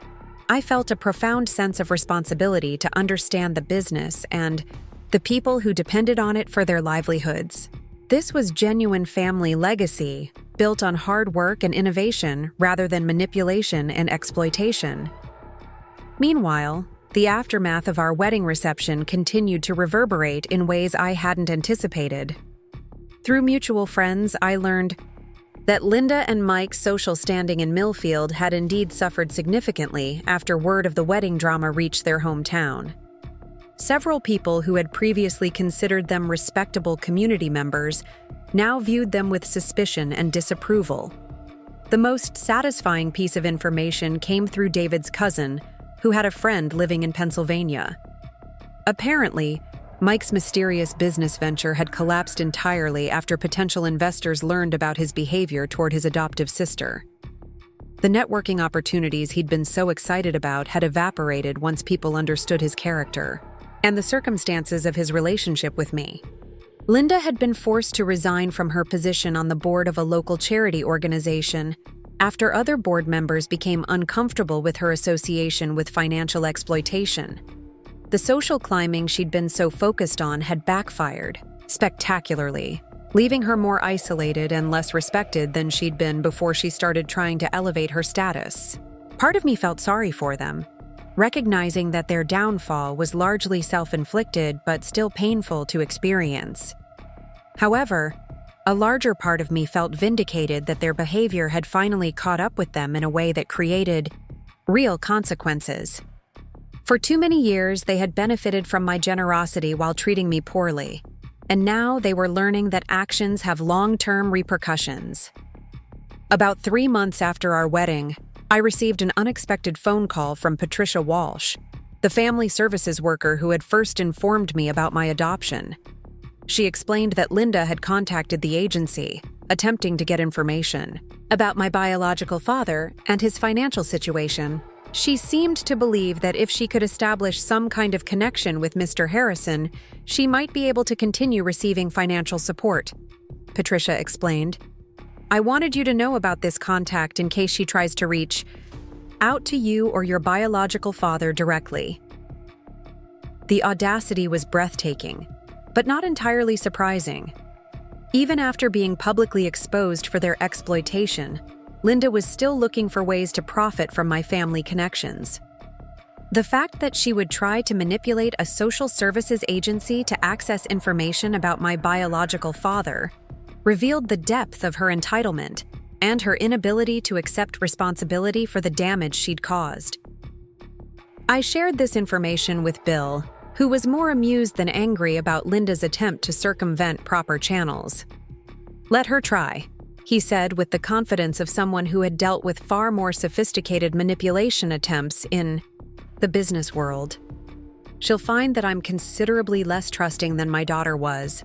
I felt a profound sense of responsibility to understand the business and the people who depended on it for their livelihoods. This was genuine family legacy, built on hard work and innovation rather than manipulation and exploitation. Meanwhile, the aftermath of our wedding reception continued to reverberate in ways I hadn't anticipated. Through mutual friends, I learned that Linda and Mike's social standing in Millfield had indeed suffered significantly after word of the wedding drama reached their hometown. Several people who had previously considered them respectable community members now viewed them with suspicion and disapproval. The most satisfying piece of information came through David's cousin, who had a friend living in Pennsylvania. Apparently, Mike's mysterious business venture had collapsed entirely after potential investors learned about his behavior toward his adoptive sister. The networking opportunities he'd been so excited about had evaporated once people understood his character and the circumstances of his relationship with me. Linda had been forced to resign from her position on the board of a local charity organization after other board members became uncomfortable with her association with financial exploitation. The social climbing she'd been so focused on had backfired spectacularly, leaving her more isolated and less respected than she'd been before she started trying to elevate her status. Part of me felt sorry for them, recognizing that their downfall was largely self-inflicted but still painful to experience. However, a larger part of me felt vindicated that their behavior had finally caught up with them in a way that created real consequences. For too many years, they had benefited from my generosity while treating me poorly, and now they were learning that actions have long-term repercussions. About 3 months after our wedding, I received an unexpected phone call from Patricia Walsh, the family services worker who had first informed me about my adoption. She explained that Linda had contacted the agency, attempting to get information about my biological father and his financial situation. She seemed to believe that if she could establish some kind of connection with Mr. Harrison, she might be able to continue receiving financial support. Patricia explained, "I wanted you to know about this contact in case she tries to reach out to you or your biological father directly." The audacity was breathtaking, but not entirely surprising. Even after being publicly exposed for their exploitation, Linda was still looking for ways to profit from my family connections. The fact that she would try to manipulate a social services agency to access information about my biological father revealed the depth of her entitlement and her inability to accept responsibility for the damage she'd caused. I shared this information with Bill, who was more amused than angry about Linda's attempt to circumvent proper channels. "Let her try," he said with the confidence of someone who had dealt with far more sophisticated manipulation attempts in the business world. She'll find that I'm considerably less trusting than my daughter was.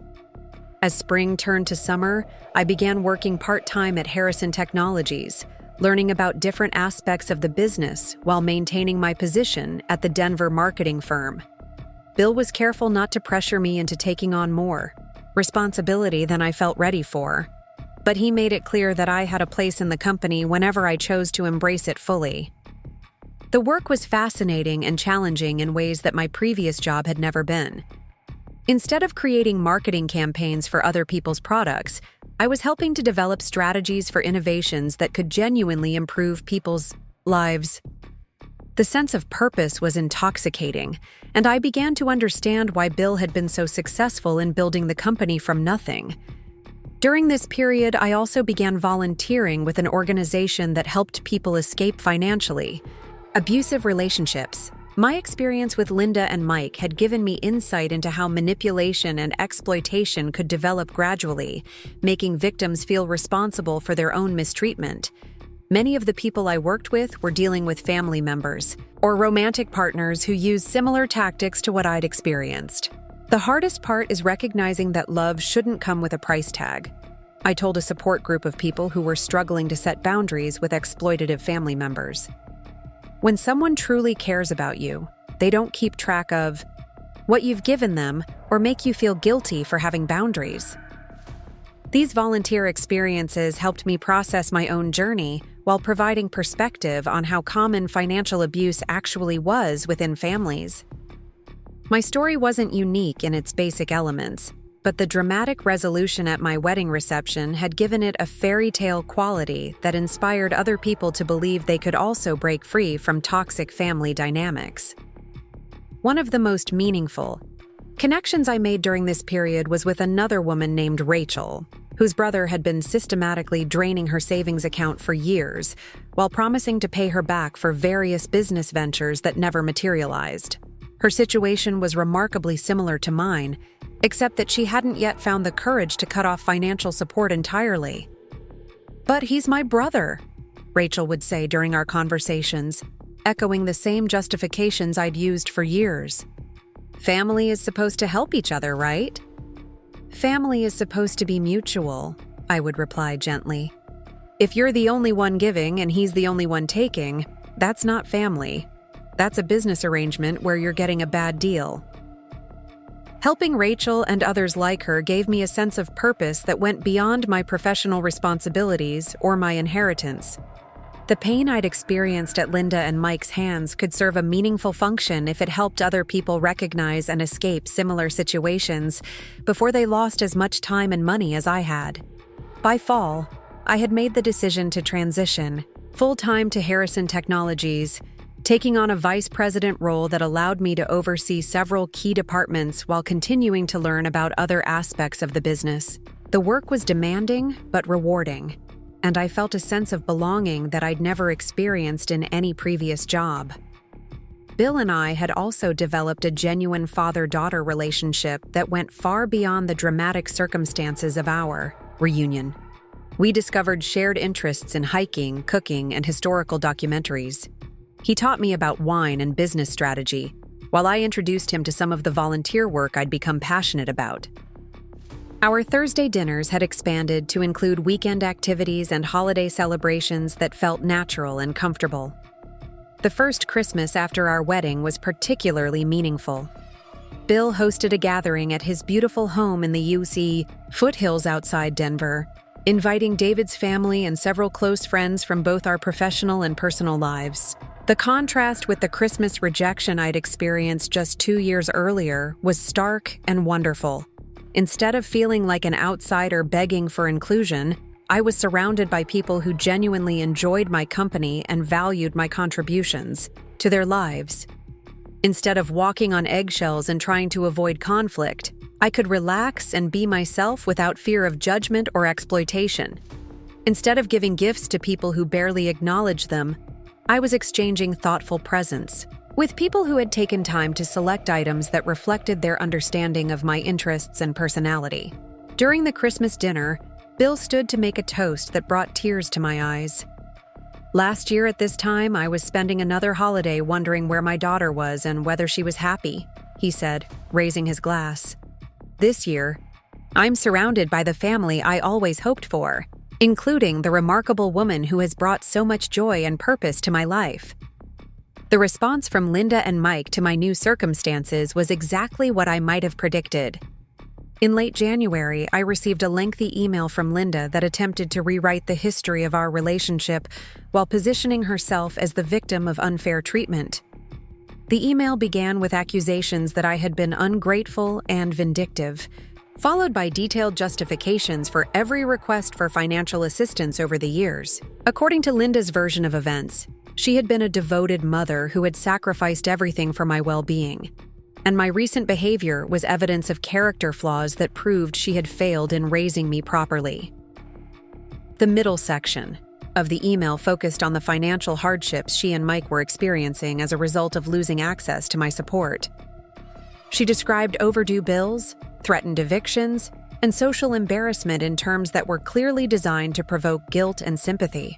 As spring turned to summer, I began working part-time at Harrison Technologies, learning about different aspects of the business while maintaining my position at the Denver marketing firm. Bill was careful not to pressure me into taking on more responsibility than I felt ready for, but he made it clear that I had a place in the company whenever I chose to embrace it fully. The work was fascinating and challenging in ways that my previous job had never been. Instead of creating marketing campaigns for other people's products, I was helping to develop strategies for innovations that could genuinely improve people's lives. The sense of purpose was intoxicating, and I began to understand why Bill had been so successful in building the company from nothing. During this period, I also began volunteering with an organization that helped people escape financially. Abusive relationships. My experience with Linda and Mike had given me insight into how manipulation and exploitation could develop gradually, making victims feel responsible for their own mistreatment. Many of the people I worked with were dealing with family members or romantic partners who used similar tactics to what I'd experienced. The hardest part is recognizing that love shouldn't come with a price tag. I told a support group of people who were struggling to set boundaries with exploitative family members. When someone truly cares about you, they don't keep track of what you've given them or make you feel guilty for having boundaries. These volunteer experiences helped me process my own journey while providing perspective on how common financial abuse actually was within families. My story wasn't unique in its basic elements, but the dramatic resolution at my wedding reception had given it a fairy tale quality that inspired other people to believe they could also break free from toxic family dynamics. One of the most meaningful connections I made during this period was with another woman named Rachel, whose brother had been systematically draining her savings account for years, while promising to pay her back for various business ventures that never materialized. Her situation was remarkably similar to mine, except that she hadn't yet found the courage to cut off financial support entirely. "But he's my brother," Rachel would say during our conversations, echoing the same justifications I'd used for years. "Family is supposed to help each other, right?" "Family is supposed to be mutual," I would reply gently. "If you're the only one giving and he's the only one taking, that's not family. That's a business arrangement where you're getting a bad deal." Helping Rachel and others like her gave me a sense of purpose that went beyond my professional responsibilities or my inheritance. The pain I'd experienced at Linda and Mike's hands could serve a meaningful function if it helped other people recognize and escape similar situations before they lost as much time and money as I had. By fall, I had made the decision to transition full-time to Harrison Technologies, taking on a vice president role that allowed me to oversee several key departments while continuing to learn about other aspects of the business. The work was demanding but rewarding, and I felt a sense of belonging that I'd never experienced in any previous job. Bill and I had also developed a genuine father-daughter relationship that went far beyond the dramatic circumstances of our reunion. We discovered shared interests in hiking, cooking, and historical documentaries. He taught me about wine and business strategy, while I introduced him to some of the volunteer work I'd become passionate about. Our Thursday dinners had expanded to include weekend activities and holiday celebrations that felt natural and comfortable. The first Christmas after our wedding was particularly meaningful. Bill hosted a gathering at his beautiful home in the UC foothills outside Denver, inviting David's family and several close friends from both our professional and personal lives. The contrast with the Christmas rejection I'd experienced just 2 years earlier was stark and wonderful. Instead of feeling like an outsider begging for inclusion, I was surrounded by people who genuinely enjoyed my company and valued my contributions to their lives. Instead of walking on eggshells and trying to avoid conflict, I could relax and be myself without fear of judgment or exploitation. Instead of giving gifts to people who barely acknowledged them, I was exchanging thoughtful presents with people who had taken time to select items that reflected their understanding of my interests and personality. During the Christmas dinner, Bill stood to make a toast that brought tears to my eyes. Last year at this time, I was spending another holiday wondering where my daughter was and whether she was happy, he said, raising his glass. This year, I'm surrounded by the family I always hoped for, including the remarkable woman who has brought so much joy and purpose to my life. The response from Linda and Mike to my new circumstances was exactly what I might have predicted. In late January, I received a lengthy email from Linda that attempted to rewrite the history of our relationship while positioning herself as the victim of unfair treatment. The email began with accusations that I had been ungrateful and vindictive, followed by detailed justifications for every request for financial assistance over the years. According to Linda's version of events, she had been a devoted mother who had sacrificed everything for my well-being, and my recent behavior was evidence of character flaws that proved she had failed in raising me properly. The middle section of the email focused on the financial hardships she and Mike were experiencing as a result of losing access to my support. She described overdue bills, threatened evictions, and social embarrassment in terms that were clearly designed to provoke guilt and sympathy.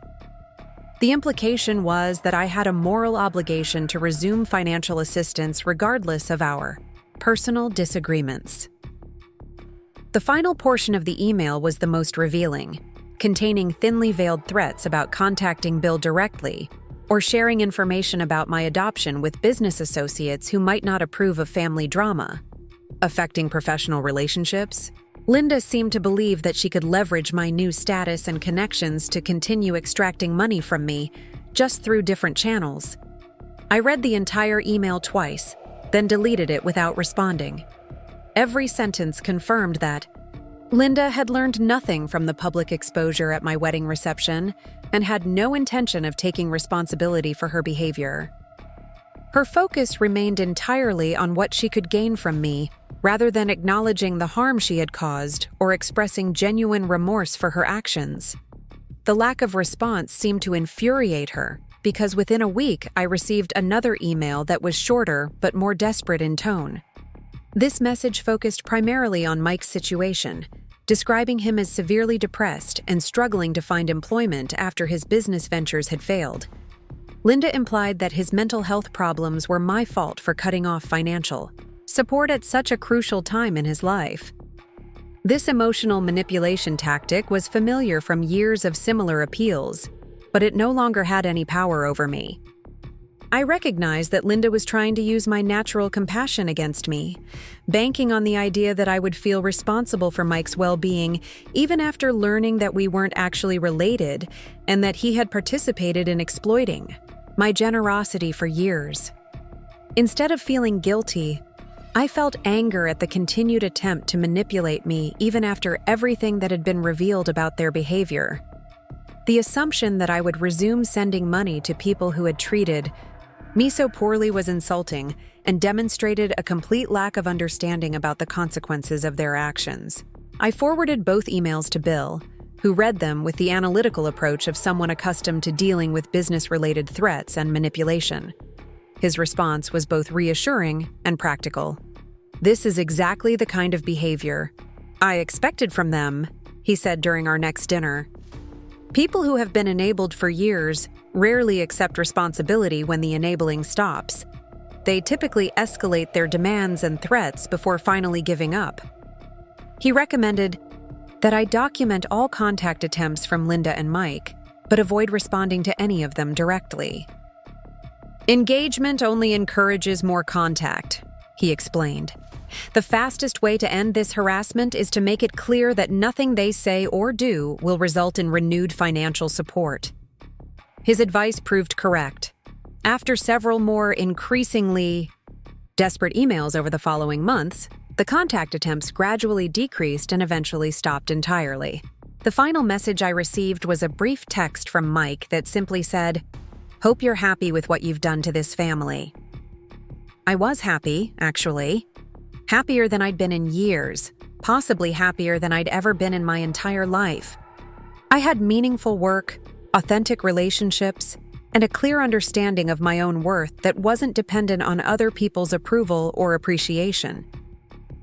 The implication was that I had a moral obligation to resume financial assistance regardless of our personal disagreements. The final portion of the email was the most revealing, containing thinly veiled threats about contacting Bill directly or sharing information about my adoption with business associates who might not approve of family drama. Affecting professional relationships, Linda seemed to believe that she could leverage my new status and connections to continue extracting money from me, just through different channels. I read the entire email twice, then deleted it without responding. Every sentence confirmed that Linda had learned nothing from the public exposure at my wedding reception and had no intention of taking responsibility for her behavior. Her focus remained entirely on what she could gain from me, rather than acknowledging the harm she had caused or expressing genuine remorse for her actions. The lack of response seemed to infuriate her, because within a week I received another email that was shorter but more desperate in tone. This message focused primarily on Mike's situation, describing him as severely depressed and struggling to find employment after his business ventures had failed. Linda implied that his mental health problems were my fault for cutting off financial support at such a crucial time in his life. This emotional manipulation tactic was familiar from years of similar appeals, but it no longer had any power over me. I recognized that Linda was trying to use my natural compassion against me, banking on the idea that I would feel responsible for Mike's well-being even after learning that we weren't actually related and that he had participated in exploiting my generosity for years. Instead of feeling guilty, I felt anger at the continued attempt to manipulate me even after everything that had been revealed about their behavior. The assumption that I would resume sending money to people who had treated me so poorly was insulting and demonstrated a complete lack of understanding about the consequences of their actions. I forwarded both emails to Bill, who read them with the analytical approach of someone accustomed to dealing with business-related threats and manipulation. His response was both reassuring and practical. "This is exactly the kind of behavior I expected from them," he said during our next dinner. "People who have been enabled for years rarely accept responsibility when the enabling stops. They typically escalate their demands and threats before finally giving up." He recommended that I document all contact attempts from Linda and Mike, but avoid responding to any of them directly. "Engagement only encourages more contact," he explained. "The fastest way to end this harassment is to make it clear that nothing they say or do will result in renewed financial support." His advice proved correct. After several more increasingly desperate emails over the following months, the contact attempts gradually decreased and eventually stopped entirely. The final message I received was a brief text from Mike that simply said, "Hope you're happy with what you've done to this family." I was happy, actually. Happier than I'd been in years, possibly happier than I'd ever been in my entire life. I had meaningful work, authentic relationships, and a clear understanding of my own worth that wasn't dependent on other people's approval or appreciation.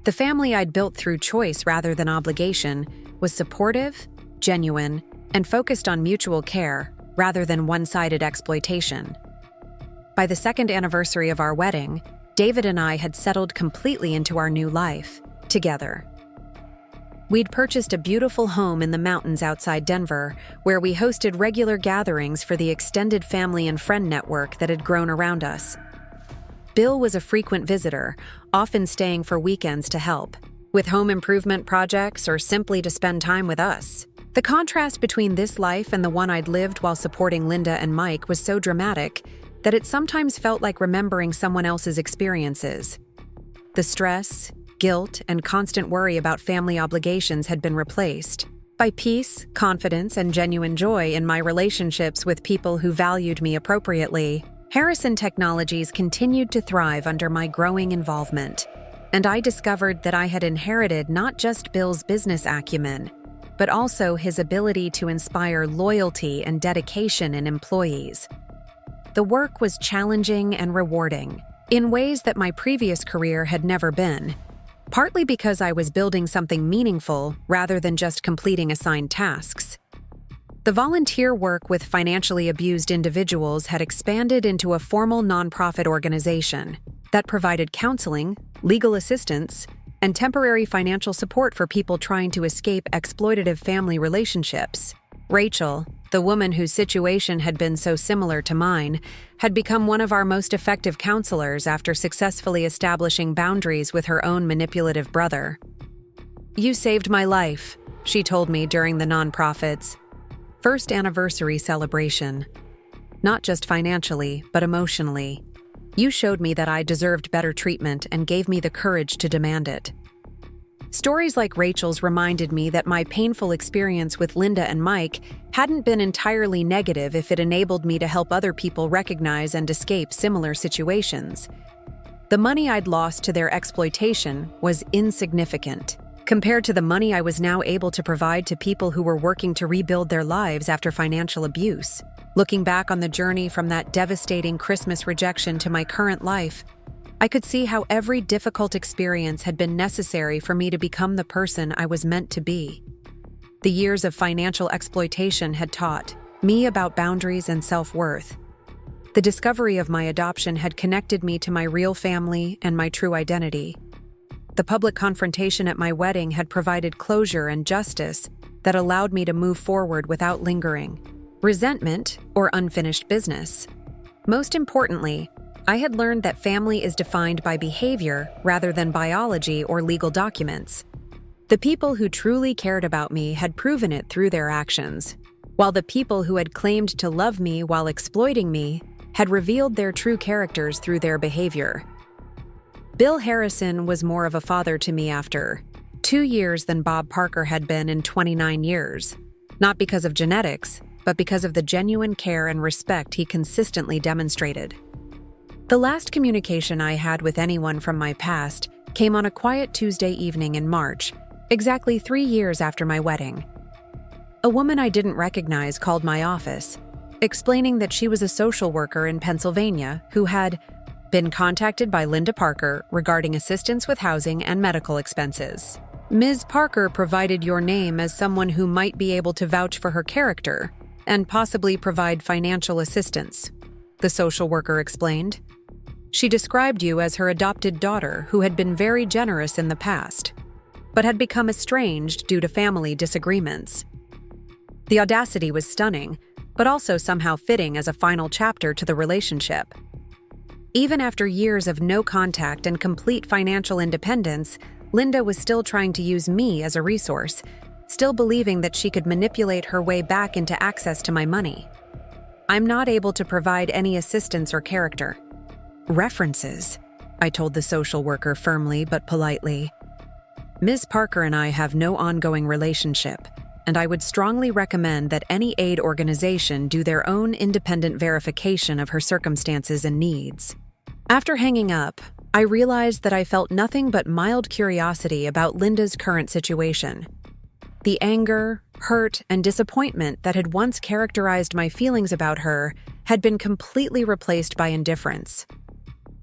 The family I'd built through choice rather than obligation was supportive, genuine, and focused on mutual care rather than one-sided exploitation. By the second anniversary of our wedding, David and I had settled completely into our new life, together. We'd purchased a beautiful home in the mountains outside Denver, where we hosted regular gatherings for the extended family and friend network that had grown around us. Bill was a frequent visitor, often staying for weekends to help, with home improvement projects or simply to spend time with us. The contrast between this life and the one I'd lived while supporting Linda and Mike was so dramatic that it sometimes felt like remembering someone else's experiences. The stress, guilt, and constant worry about family obligations had been replaced by peace, confidence, and genuine joy in my relationships with people who valued me appropriately. Harrison Technologies continued to thrive under my growing involvement, and I discovered that I had inherited not just Bill's business acumen, but also his ability to inspire loyalty and dedication in employees. The work was challenging and rewarding, in ways that my previous career had never been, partly because I was building something meaningful rather than just completing assigned tasks. The volunteer work with financially abused individuals had expanded into a formal nonprofit organization that provided counseling, legal assistance, and temporary financial support for people trying to escape exploitative family relationships. Rachel, the woman whose situation had been so similar to mine, had become one of our most effective counselors after successfully establishing boundaries with her own manipulative brother. "You saved my life," she told me during the nonprofit's first anniversary celebration. "Not just financially, but emotionally. You showed me that I deserved better treatment and gave me the courage to demand it." Stories like Rachel's reminded me that my painful experience with Linda and Mike hadn't been entirely negative if it enabled me to help other people recognize and escape similar situations. The money I'd lost to their exploitation was insignificant compared to the money I was now able to provide to people who were working to rebuild their lives after financial abuse. Looking back on the journey from that devastating Christmas rejection to my current life, I could see how every difficult experience had been necessary for me to become the person I was meant to be. The years of financial exploitation had taught me about boundaries and self-worth. The discovery of my adoption had connected me to my real family and my true identity. The public confrontation at my wedding had provided closure and justice that allowed me to move forward without lingering resentment or unfinished business. Most importantly, I had learned that family is defined by behavior rather than biology or legal documents. The people who truly cared about me had proven it through their actions, while the people who had claimed to love me while exploiting me had revealed their true characters through their behavior. Bill Harrison was more of a father to me after 2 years than Bob Parker had been in 29 years, not because of genetics, but because of the genuine care and respect he consistently demonstrated. The last communication I had with anyone from my past came on a quiet Tuesday evening in March, exactly 3 years after my wedding. A woman I didn't recognize called my office, explaining that she was a social worker in Pennsylvania who had been contacted by Linda Parker regarding assistance with housing and medical expenses. "Ms. Parker provided your name as someone who might be able to vouch for her character and possibly provide financial assistance," the social worker explained. She described you as her adopted daughter who had been very generous in the past, but had become estranged due to family disagreements. The audacity was stunning, but also somehow fitting as a final chapter to the relationship. Even after years of no contact and complete financial independence, Linda was still trying to use me as a resource, still believing that she could manipulate her way back into access to my money. "I'm not able to provide any assistance or character references," I told the social worker firmly but politely. "Ms. Parker and I have no ongoing relationship, and I would strongly recommend that any aid organization do their own independent verification of her circumstances and needs." After hanging up, I realized that I felt nothing but mild curiosity about Linda's current situation. The anger, hurt, and disappointment that had once characterized my feelings about her had been completely replaced by indifference.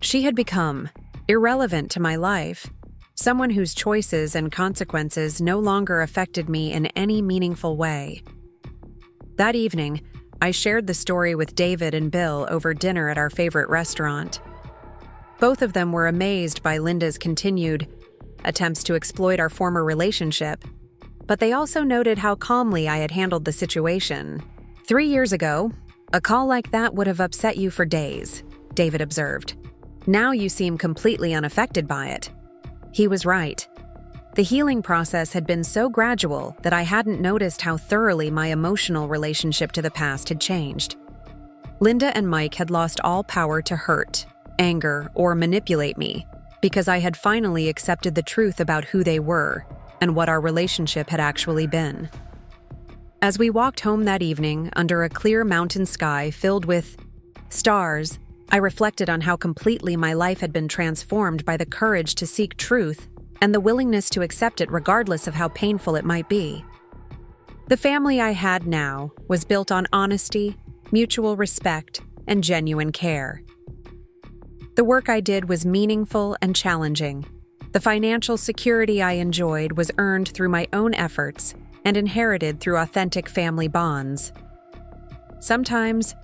She had become irrelevant to my life, someone whose choices and consequences no longer affected me in any meaningful way. That evening, I shared the story with David and Bill over dinner at our favorite restaurant. Both of them were amazed by Linda's continued attempts to exploit our former relationship, but they also noted how calmly I had handled the situation. 3 years ago, a call like that would have upset you for days, David observed. Now you seem completely unaffected by it. He was right. The healing process had been so gradual that I hadn't noticed how thoroughly my emotional relationship to the past had changed. Linda and Mike had lost all power to hurt, anger, or manipulate me because I had finally accepted the truth about who they were and what our relationship had actually been. As we walked home that evening under a clear mountain sky filled with stars, I reflected on how completely my life had been transformed by the courage to seek truth and the willingness to accept it regardless of how painful it might be. The family I had now was built on honesty, mutual respect, and genuine care. The work I did was meaningful and challenging. The financial security I enjoyed was earned through my own efforts and inherited through authentic family bonds. Sometimes,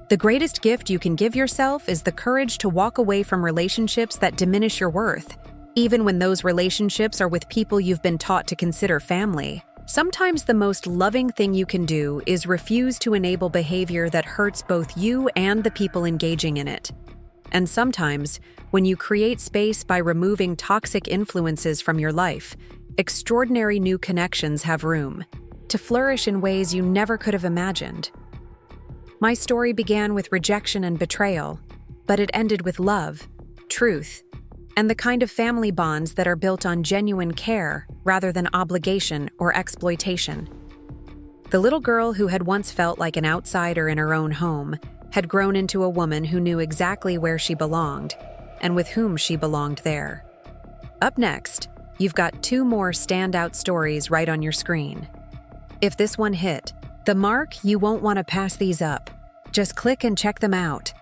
the greatest gift you can give yourself is the courage to walk away from relationships that diminish your worth, even when those relationships are with people you've been taught to consider family. Sometimes the most loving thing you can do is refuse to enable behavior that hurts both you and the people engaging in it. And sometimes, when you create space by removing toxic influences from your life, extraordinary new connections have room to flourish in ways you never could have imagined. My story began with rejection and betrayal, but it ended with love, truth, and the kind of family bonds that are built on genuine care rather than obligation or exploitation. The little girl who had once felt like an outsider in her own home had grown into a woman who knew exactly where she belonged and with whom she belonged there. Up next, you've got 2 more standout stories right on your screen. If this one hit the mark, you won't want to pass these up. Just click and check them out.